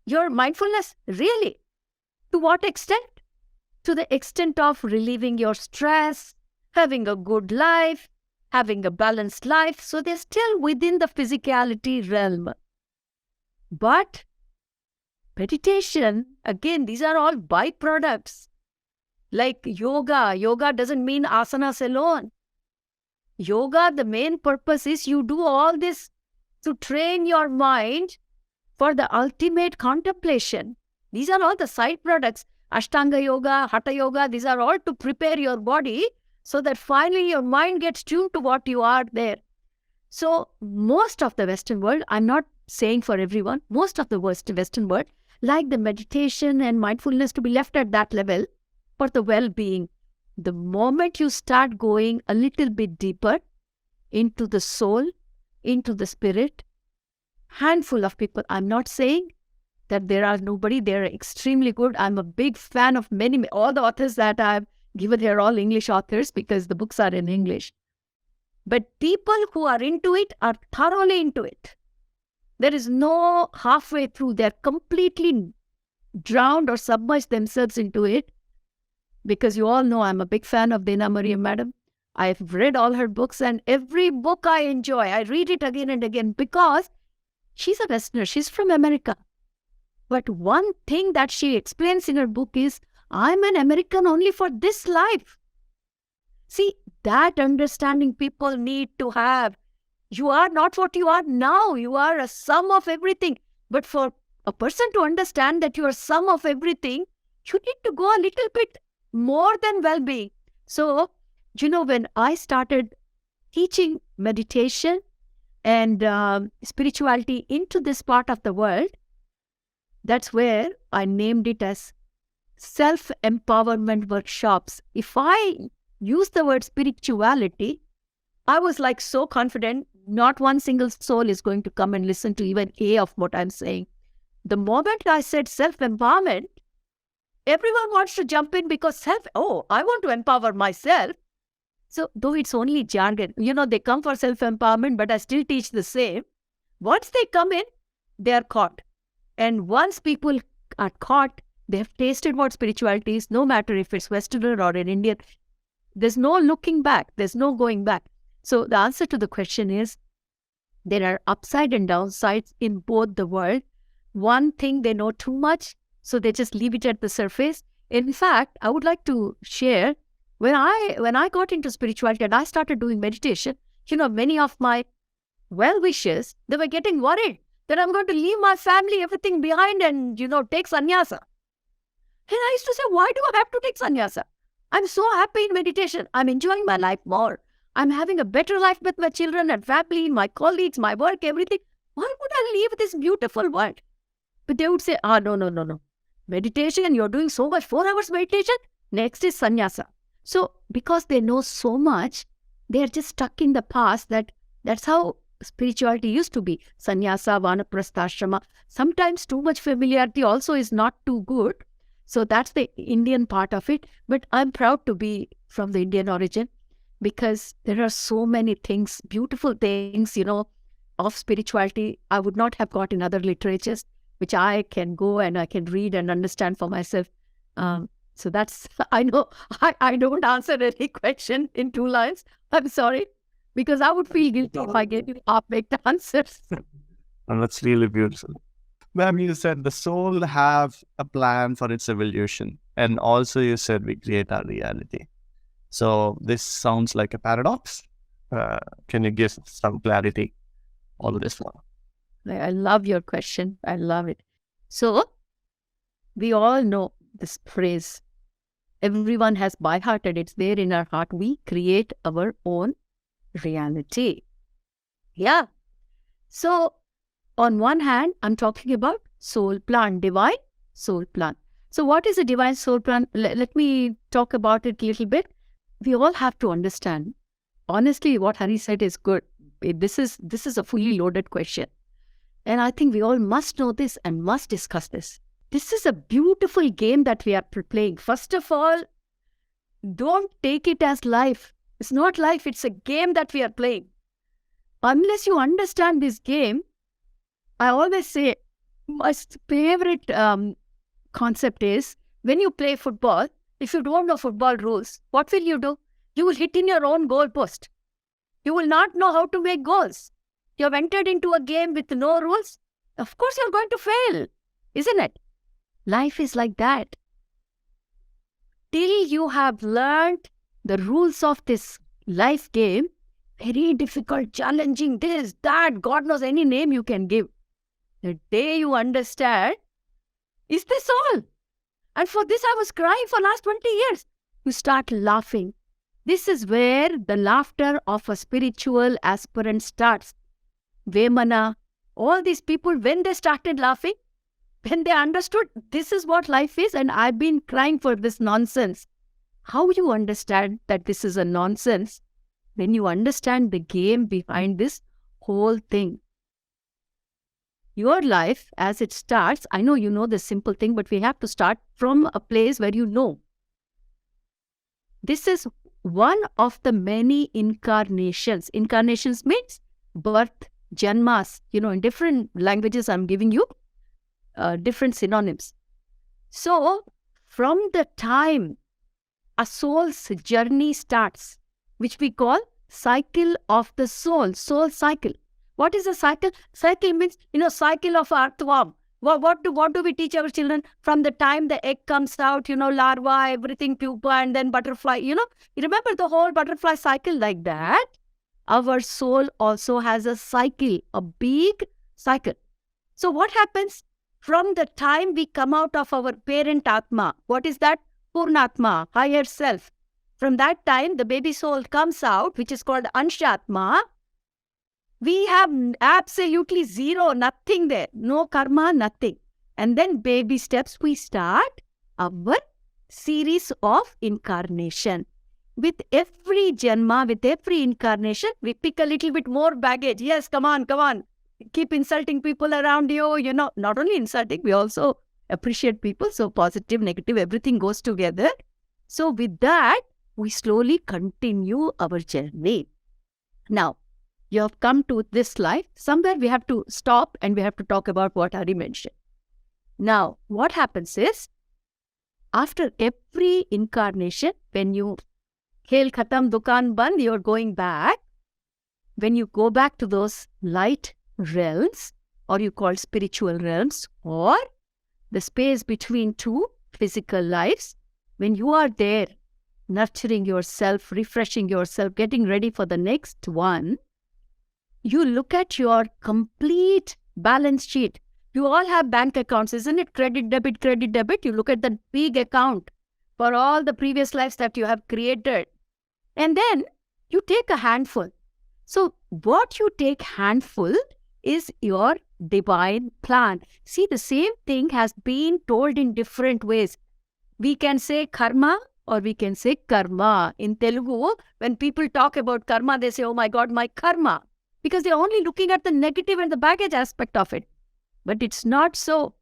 Your mindfulness, really? To what extent? To the extent of relieving your stress, having a good life, having a balanced life. So they're still within the physicality realm. But meditation, again, these are all byproducts. Like yoga. Yoga doesn't mean asanas alone. Yoga, the main purpose is you do all this to train your mind for the ultimate contemplation. These are all the side products. Ashtanga yoga, Hatha yoga, these are all to prepare your body so that finally your mind gets tuned to what you are there. So most of the Western world, I'm not saying for everyone, most of the Western world, like the meditation and mindfulness to be left at that level for the well-being. The moment you start going a little bit deeper into the soul, into the spirit, handful of people, I'm not saying that there are nobody, they're extremely good. I'm a big fan of all the authors that I've given here, all English authors, because the books are in English. But people who are into it are thoroughly into it. There is no halfway through. They're completely drowned or submerged themselves into it. Because you all know I'm a big fan of Dena Maria Madam. I've read all her books, and every book I enjoy. I read it again and again because she's a Westerner. She's from America. But one thing that she explains in her book is, I'm an American only for this life. See, that understanding people need to have. You are not what you are now. You are a sum of everything. But for a person to understand that you are a sum of everything, you need to go a little bit more than well-being. So, when I started teaching meditation and spirituality into this part of the world, that's where I named it as self-empowerment workshops. If I use the word spirituality, I was like so confident, not one single soul is going to come and listen to even A of what I'm saying. The moment I said self-empowerment, everyone wants to jump in because I want to empower myself. So, though it's only jargon, they come for self-empowerment, but I still teach the same. Once they come in, they are caught. And once people are caught, they have tasted what spirituality is, no matter if it's Westerner or an Indian. There's no looking back. There's no going back. So the answer to the question is, there are upside and downsides in both the world. One thing, they know too much, so they just leave it at the surface. In fact, I would like to share, when I got into spirituality and I started doing meditation, many of my well-wishers, they were getting worried that I'm going to leave my family, everything behind and, take sannyasa. And I used to say, why do I have to take sannyasa? I'm so happy in meditation. I'm enjoying my life more. I'm having a better life with my children and family, my colleagues, my work, everything. Why would I leave this beautiful world? But they would say, no. Meditation, you're doing so much, 4 hours meditation. Next is sannyasa. So because they know so much, they're just stuck in the past that's how spirituality used to be. Sannyasa, vanaprastha, sometimes too much familiarity also is not too good. So that's the Indian part of it. But I'm proud to be from the Indian origin because there are so many things, beautiful things, of spirituality I would not have got in other literatures, which I can go and I can read and understand for myself. So that's, I know, I don't answer any question in 2 lines. I'm sorry, because I would feel guilty if I gave you half-baked answers. And that's really beautiful. Ma'am, you said the soul have a plan for its evolution. And also you said we create our reality. So this sounds like a paradox. Can you give some clarity on this one? I love your question. I love it. So we all know this phrase. Everyone has by heart and it's there in our heart. We create our own reality. Yeah. So on one hand, I'm talking about soul plan, divine soul plan. So what is a divine soul plan? Let me talk about it a little bit. We all have to understand. Honestly, what Hari said is good. This is a fully loaded question. And I think we all must know this and must discuss this. This is a beautiful game that we are playing. First of all, don't take it as life. It's not life, it's a game that we are playing. Unless you understand this game, I always say, my favorite concept is, when you play football, if you don't know football rules, what will you do? You will hit in your own goal post. You will not know how to make goals. You have entered into a game with no rules. Of course, you're going to fail, isn't it? Life is like that. Till you have learned the rules of this life game, very difficult, challenging, this, that, God knows any name you can give. The day you understand, is this all? And for this I was crying for last 20 years. You start laughing. This is where the laughter of a spiritual aspirant starts. Vemana, all these people, when they started laughing, when they understood this is what life is and I've been crying for this nonsense. How you understand that this is a nonsense? When you understand the game behind this whole thing. Your life, as it starts, I know you know the simple thing, but we have to start from a place where you know. This is one of the many incarnations. Incarnations means birth, janmas. In different languages, I'm giving you different synonyms. So, from the time a soul's journey starts, which we call cycle of the soul cycle. What is a cycle? Cycle means, cycle of earthworm. What do we teach our children? From the time the egg comes out, larva, everything, pupa, and then butterfly, you remember the whole butterfly cycle like that? Our soul also has a cycle, a big cycle. So what happens? From the time we come out of our parent Atma, what is that? Purnatma, higher self. From that time, the baby soul comes out, which is called Anshatma. We have absolutely zero, nothing there. No karma, nothing. And then baby steps, we start our series of incarnation. With every janma, with every incarnation, we pick a little bit more baggage. Yes, come on. Keep insulting people around you. Not only insulting, we also appreciate people. So positive, negative, everything goes together. So with that, we slowly continue our journey. Now, you have come to this life. Somewhere we have to stop and we have to talk about what Hari mentioned. Now, what happens is, after every incarnation, when you khel khatam, dukan band, you're going back. When you go back to those light realms, or you call spiritual realms, or the space between two physical lives, when you are there, nurturing yourself, refreshing yourself, getting ready for the next one, you look at your complete balance sheet. You all have bank accounts, isn't it? Credit, debit. You look at the big account for all the previous lives that you have created. And then you take a handful. So what you take handful is your divine plan. See, the same thing has been told in different ways. We can say karma or we can say karma. In Telugu, when people talk about karma, they say, oh my God, my karma. Because they're only looking at the negative and the baggage aspect of it. But it's not so.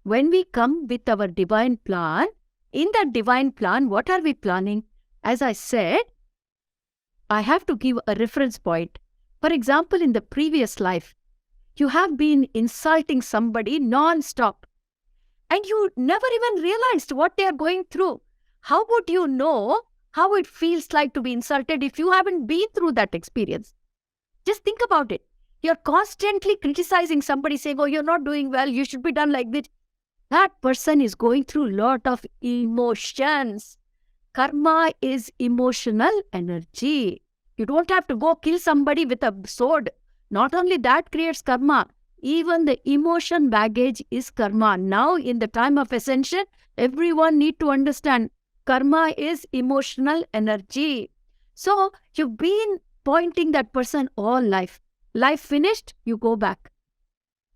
When we come with our divine plan, in that divine plan, what are we planning? As I said, I have to give a reference point. For example, in the previous life, you have been insulting somebody non-stop. And you never even realized what they are going through. How would you know how it feels like to be insulted if you haven't been through that experience? Just think about it. You're constantly criticizing somebody, saying, oh, you're not doing well, you should be done like this. That person is going through a lot of emotions. Karma is emotional energy. You don't have to go kill somebody with a sword. Not only that creates karma, even the emotion baggage is karma. Now, in the time of ascension, everyone need to understand karma is emotional energy. So, you've been pointing that person all life. Life finished, you go back.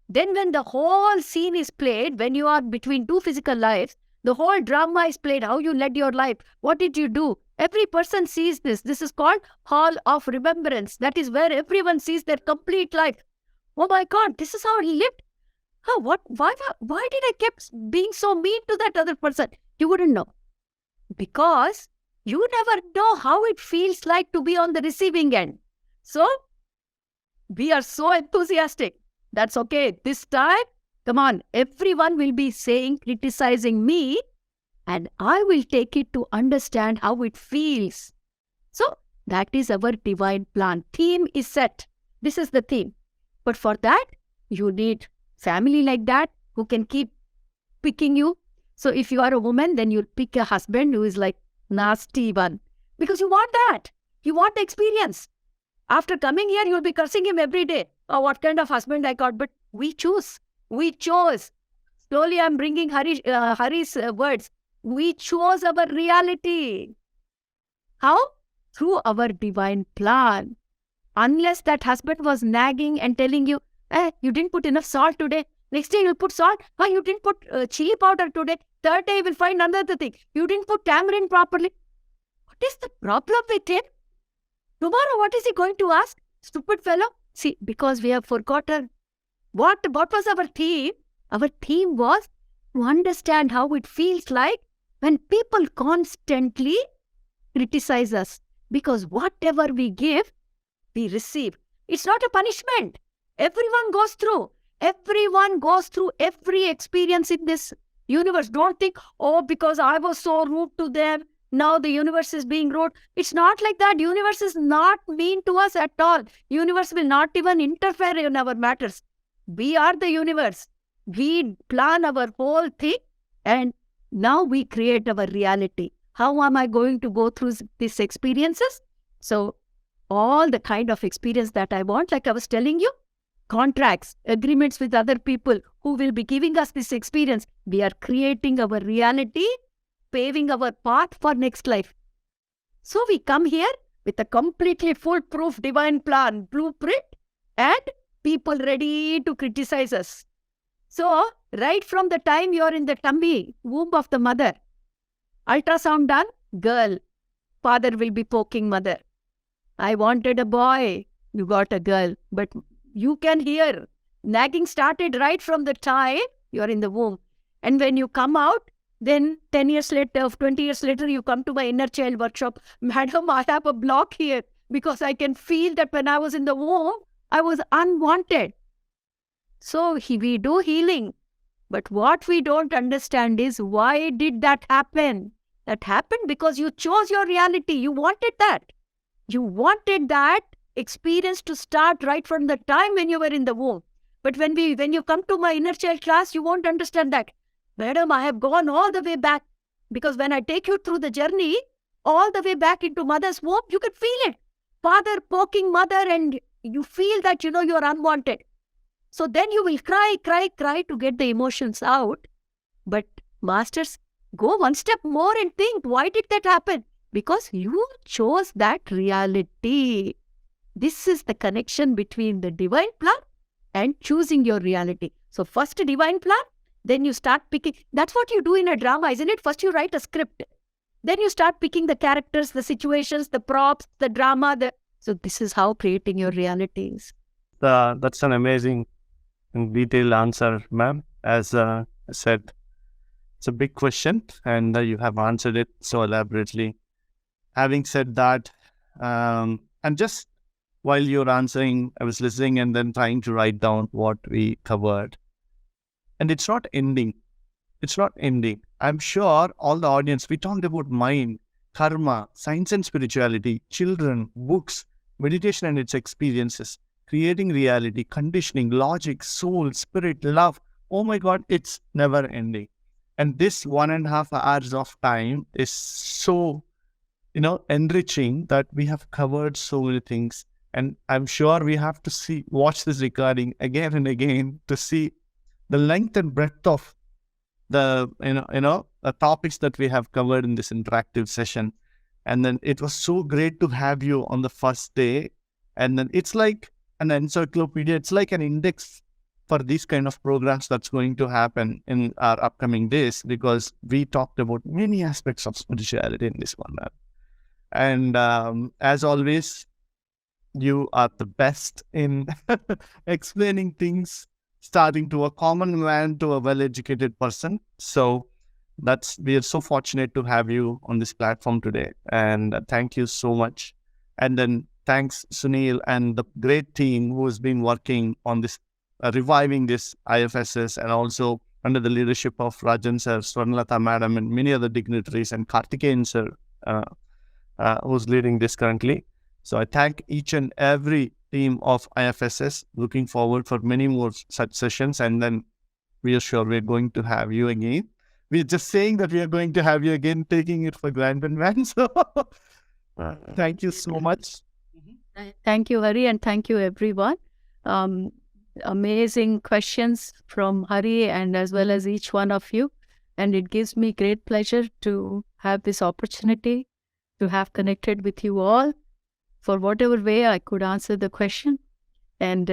Then when the whole scene is played, when you are between two physical lives, the whole drama is played, how you led your life, what did you do? Every person sees this. This is called Hall of Remembrance. That is where everyone sees their complete life. Oh my God, this is how I lived. Why did I keep being so mean to that other person? You wouldn't know. Because you never know how it feels like to be on the receiving end. So, we are so enthusiastic. That's okay. This time, come on, everyone will be criticizing me, and I will take it to understand how it feels. So, that is our divine plan. Theme is set. This is the theme. But for that, you need family like that who can keep picking you. So, if you are a woman, then you'll pick a husband who is like nasty one. Because you want that. You want the experience. After coming here, you'll be cursing him every day. Oh, what kind of husband I got. But we choose. We chose. Slowly, I'm bringing Hari's words. We chose our reality. How? through our divine plan. Unless that husband was nagging and telling you, you didn't put enough salt today. Next day you'll put salt. You didn't put chili powder today. Third day you will find another thing. You didn't put tamarind properly. What is the problem with him? Tomorrow what is he going to ask? Stupid fellow. See, because we have forgotten. What was our theme? Our theme was to understand how it feels like when people constantly criticize us. Because whatever we give, we receive. It's not a punishment. Everyone goes through. Everyone goes through every experience in this universe. Don't think, because I was so rude to them, now the universe is being rude. It's not like that. Universe is not mean to us at all. Universe will not even interfere in our matters. We are the universe. We plan our whole thing and now we create our reality. How am I going to go through these experiences? So, all the kind of experience that I want, like I was telling you, contracts, agreements with other people who will be giving us this experience. We are creating our reality, paving our path for next life. So we come here with a completely foolproof divine plan, blueprint, and people ready to criticize us. So, right from the time you are in the tummy, womb of the mother, ultrasound done, girl, father will be poking mother. I wanted a boy, you got a girl. But you can hear, nagging started right from the time you are in the womb. And when you come out, then 10 years later, 20 years later, you come to my inner child workshop. Madam, I have a block here because I can feel that when I was in the womb, I was unwanted. So we do healing. But what we don't understand is why did that happen? That happened because you chose your reality. You wanted that. You wanted that experience to start right from the time when you were in the womb. But when you come to my inner child class, you won't understand that. Madam, I have gone all the way back. Because when I take you through the journey, all the way back into mother's womb, you can feel it. Father poking mother and you feel that, you are unwanted. So then you will cry to get the emotions out. But masters, go one step more and think, why did that happen? Because you chose that reality. This is the connection between the divine plan and choosing your reality. So first divine plan, then you start picking. That's what you do in a drama, isn't it? First you write a script. Then you start picking the characters, the situations, the props, the drama. So this is how creating your reality is. That's an amazing and detailed answer, ma'am. As I said, it's a big question and you have answered it so elaborately. Having said that, and just while you're answering, I was listening and then trying to write down what we covered. And it's not ending. It's not ending. I'm sure all the audience, we talked about mind, karma, science and spirituality, children, books, meditation and its experiences, creating reality, conditioning, logic, soul, spirit, love. Oh my God, it's never ending. And this 1.5 hours of time is so, enriching that we have covered so many things. And I'm sure we have to watch this recording again and again to see the length and breadth of the, the topics that we have covered in this interactive session. And then it was so great to have you on the first day. And then it's like an encyclopedia. It's like an index for these kind of programs that's going to happen in our upcoming days, because we talked about many aspects of spirituality in this one. And as always, you are the best in explaining things, starting to a common man to a well-educated person. So we are so fortunate to have you on this platform today. And thank you so much. And then thanks, Sunil, and the great team who has been working on this, reviving this IFSS, and also under the leadership of Rajan sir, Swarnalata madam, and many other dignitaries, and Karthikeyan sir, who's leading this currently. So I thank each and every team of IFSS. Looking forward for many more such sessions. And then we are sure we're going to have you again. We're just saying that we are going to have you again, taking it for granted, man. So thank you so much. Thank you, Hari, and thank you, everyone. Amazing questions from Hari and as well as each one of you. And it gives me great pleasure to have this opportunity to have connected with you all. For whatever way I could answer the question, and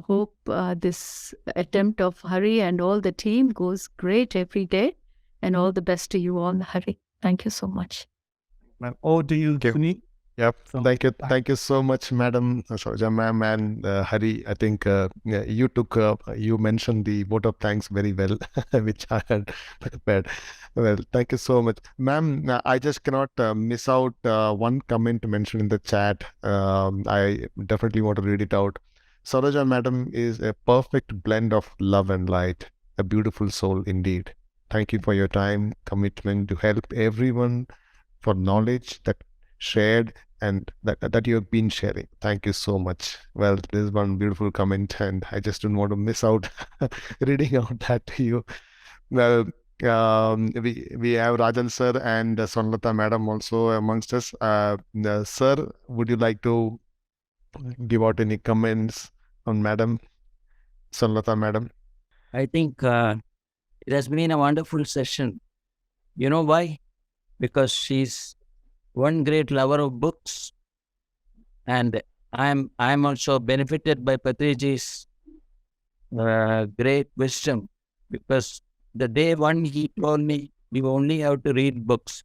hope this attempt of Hari and all the team goes great every day, and all the best to you all, Hari. Thank you so much. Ma'am, over to you, Thank you. Sunil. Yep. So, Thank you so much, Madam Saroja ma'am and Hari. I think you mentioned the vote of thanks very well, which I had prepared. Well, thank you so much, ma'am. I just cannot miss out one comment mentioned in the chat. I definitely want to read it out. Saroja madam is a perfect blend of love and light, a beautiful soul indeed. Thank you for your time, commitment to help everyone, for knowledge that shared and that you have been sharing. Thank you so much. Well, this is one beautiful comment, and I just don't want to miss out reading out that to you. Well, we have Rajan sir and Sonlata madam also amongst us. Sir, would you like to give out any comments on madam, Sonlata madam? I think it has been a wonderful session. You know why? Because she's one great lover of books, and I'm also benefited by Patriji's great wisdom, because the day one he told me you only have to read books,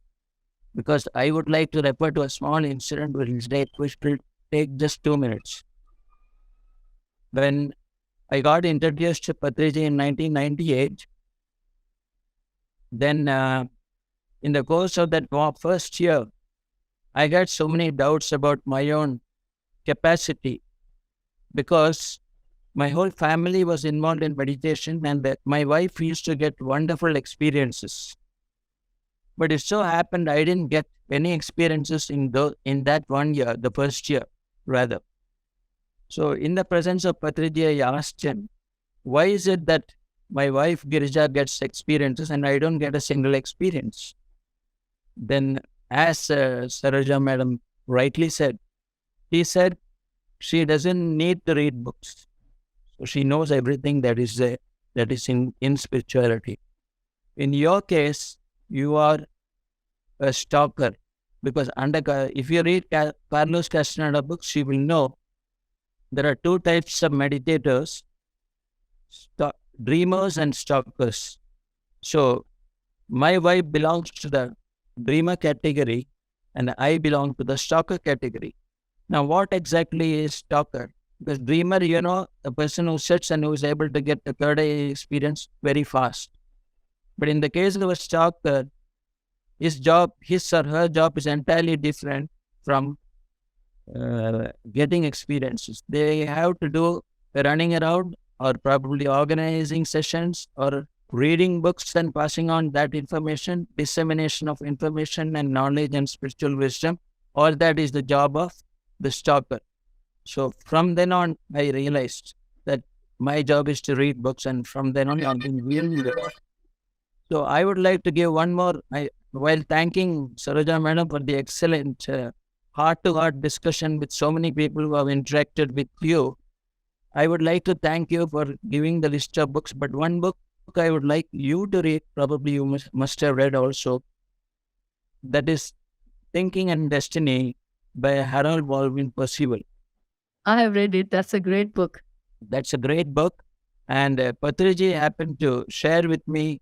because I would like to refer to a small incident which will take just 2 minutes. When I got introduced to Patriji in 1998, then in the course of that first year, I got so many doubts about my own capacity, because my whole family was involved in meditation, and my wife used to get wonderful experiences. But it so happened I didn't get any experiences in that 1 year, the first year, rather. So in the presence of Patriji, I asked him, why is it that my wife Girija gets experiences and I don't get a single experience? Then, as Saroja madam rightly said, he said she doesn't need to read books. So she knows everything that is in spirituality. In your case, you are a stalker, because if you read Carlos Castaneda books, you will know there are two types of meditators, dreamers and stalkers. So my wife belongs to the dreamer category and I belong to the stalker category. Now, what exactly is stalker? Because dreamer, a person who sits and who is able to get the third eye experience very fast. But in the case of a stalker, his or her job is entirely different from getting experiences. They have to do running around, or probably organizing sessions, or reading books and passing on that information, dissemination of information and knowledge and spiritual wisdom. All that is the job of the stalker. So from then on, I realized that my job is to read books, and from then on, I've been reading the book. So I would like to give one more, while thanking Saroja madam for the excellent heart-to-heart discussion with so many people who have interacted with you, I would like to thank you for giving the list of books. But one book I would like you to read, probably you must have read also, that is Thinking and Destiny by Harold Baldwin Percival. I have read it. That's a great book. That's a great book. And Patriji happened to share with me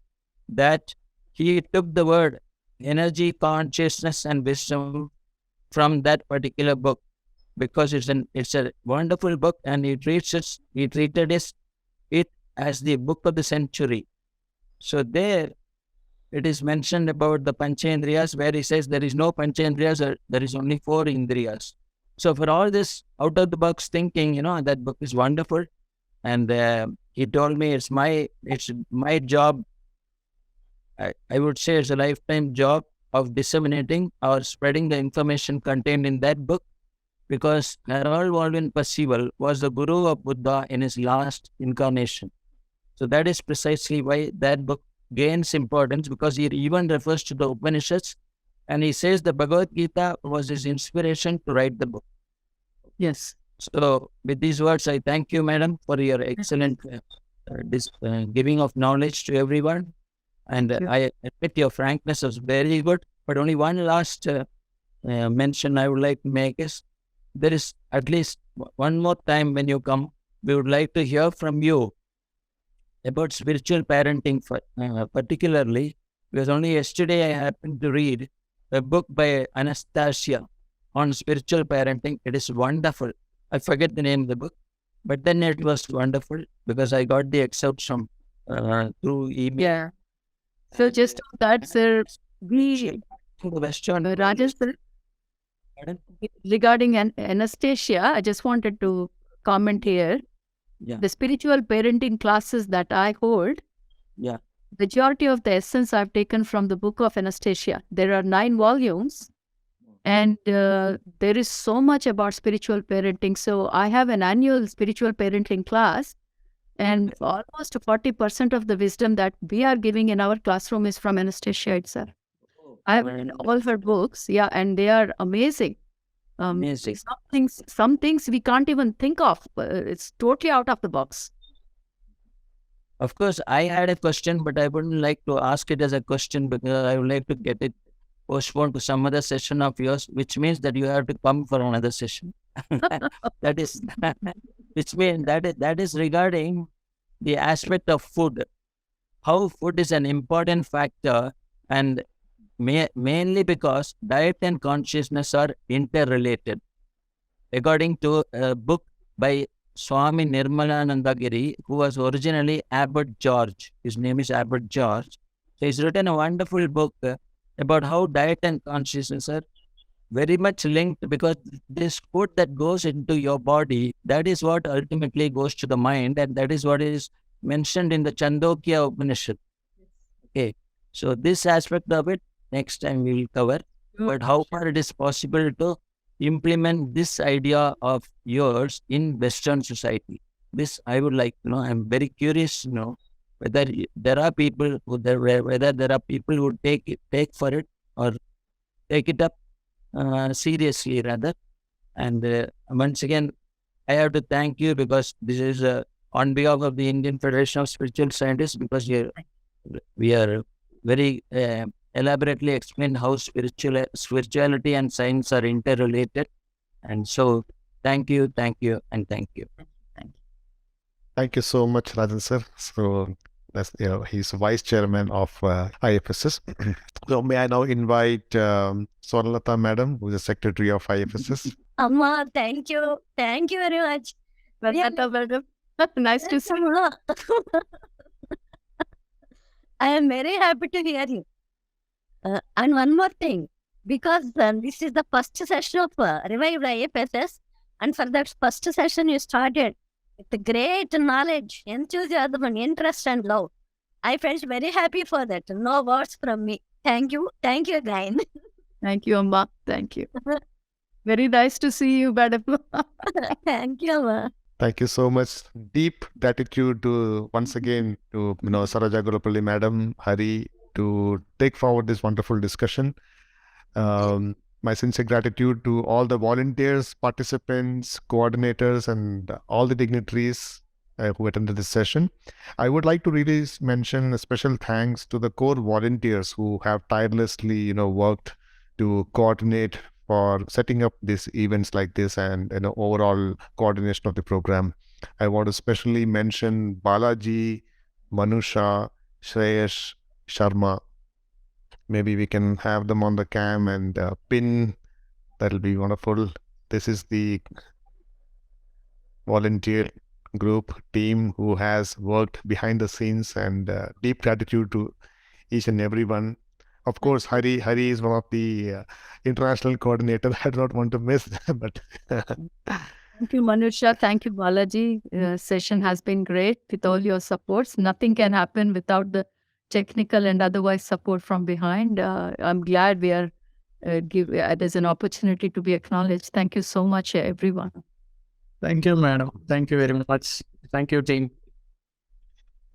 that he took the word energy, consciousness, and wisdom from that particular book, because it's a wonderful book, and he treated it as the book of the century. So there it is mentioned about the Panchendriyas, where he says there is no Panchendriyas, there is only 4 Indriyas. So for all this out of the box thinking, that book is wonderful. And he told me it's my job. I would say it's a lifetime job of disseminating or spreading the information contained in that book, because Harold Baldwin Percival was the guru of Buddha in his last incarnation. So that is precisely why that book gains importance, because he even refers to the Upanishads, and he says the Bhagavad Gita was his inspiration to write the book. Yes. So with these words, I thank you, madam, for your excellent giving of knowledge to everyone. And I admit your frankness was very good. But only one last mention I would like to make is, there is at least one more time when you come, we would like to hear from you about spiritual parenting, particularly because only yesterday I happened to read a book by Anastasia on spiritual parenting. It is wonderful. I forget the name of the book, but then it was wonderful because I got the excerpts from through email. Yeah. So just on that, sir, The Western Rajesh, sir, Pardon? regarding Anastasia, I just wanted to comment here. Yeah. The spiritual parenting classes that I hold, Yeah. majority of the essence I've taken from the book of Anastasia. There are 9 volumes, and there is so much about spiritual parenting. So I have an annual spiritual parenting class, and almost 40% of the wisdom that we are giving in our classroom is from Anastasia itself. I have read all her books, yeah, and they are amazing. Amazing. Some things we can't even think of. It's totally out of the box. Of course, I had a question, but I wouldn't like to ask it as a question because I would like to get it postponed to some other session of yours, which means that you have to come for another session. That is, which means that is regarding the aspect of food. How food is an important factor, and mainly because diet and consciousness are interrelated. According to a book by Swami Nirmalanandagiri, who was originally Abbot George. His name is Abbot George. So he's written a wonderful book about how diet and consciousness are very much linked, because this food that goes into your body, that is what ultimately goes to the mind, and that is what is mentioned in the Chandogya Upanishad. Okay, so this aspect of it, next time we will cover, but how far it is possible to implement this idea of yours in Western society. This I would like to know. I'm very curious to know whether there are people who whether there are people who take for it or take it up seriously rather. And once again, I have to thank you, because this is on behalf of the Indian Federation of Spiritual Scientists, because we are very elaborately explained how spirituality and science are interrelated. And so thank you, and thank you. Thank you so much, Rajan sir. So that's, he's vice chairman of IFSS. So may I now invite Swarnalata madam, who is the secretary of IFSS. Amma, thank you very much. Welcome. Nice to see you. I am very happy to hear you. And one more thing, because this is the first session of Revived IFSS, and for that first session you started with great knowledge, enthusiasm, and interest and love. I felt very happy for that. No words from me. Thank you again. Thank you, Amma. Thank you. Very nice to see you, madam. Thank you, Amma. Thank you so much. Deep gratitude to once again to Saroja Gullapalli madam, Hari, to take forward this wonderful discussion. My sincere gratitude to all the volunteers, participants, coordinators, and all the dignitaries who attended this session. I would like to really mention a special thanks to the core volunteers who have tirelessly, worked to coordinate for setting up these events like this and overall coordination of the program. I want to especially mention Balaji, Manusha, Shreyash, Sharma. Maybe we can have them on the cam and pin. That'll be wonderful. This is the volunteer group team who has worked behind the scenes, and deep gratitude to each and everyone. Of course, Hari is one of the international coordinators. I do not want to miss them, but Thank you, Manusha. Thank you, Balaji. Session has been great with all your supports. Nothing can happen without the technical and otherwise support from behind. I'm glad we are there's an opportunity to be acknowledged. Thank you so much, everyone. Thank you, madam. Thank you very much. Thank you, team.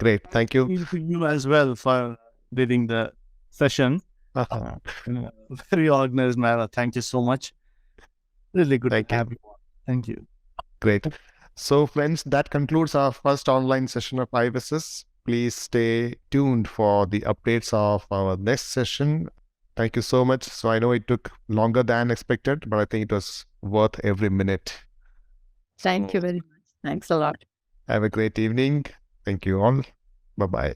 great. Thank you. Thank you as well for leading the session. In a very organized manner. Thank you so much. Really good Thank to you. have you. Thank you. Great. So friends, that concludes our first online session of IFSS. Please stay tuned for the updates of our next session. Thank you so much. So I know it took longer than expected, but I think it was worth every minute. Thank you very much. Thanks a lot. Have a great evening. Thank you all. Bye-bye.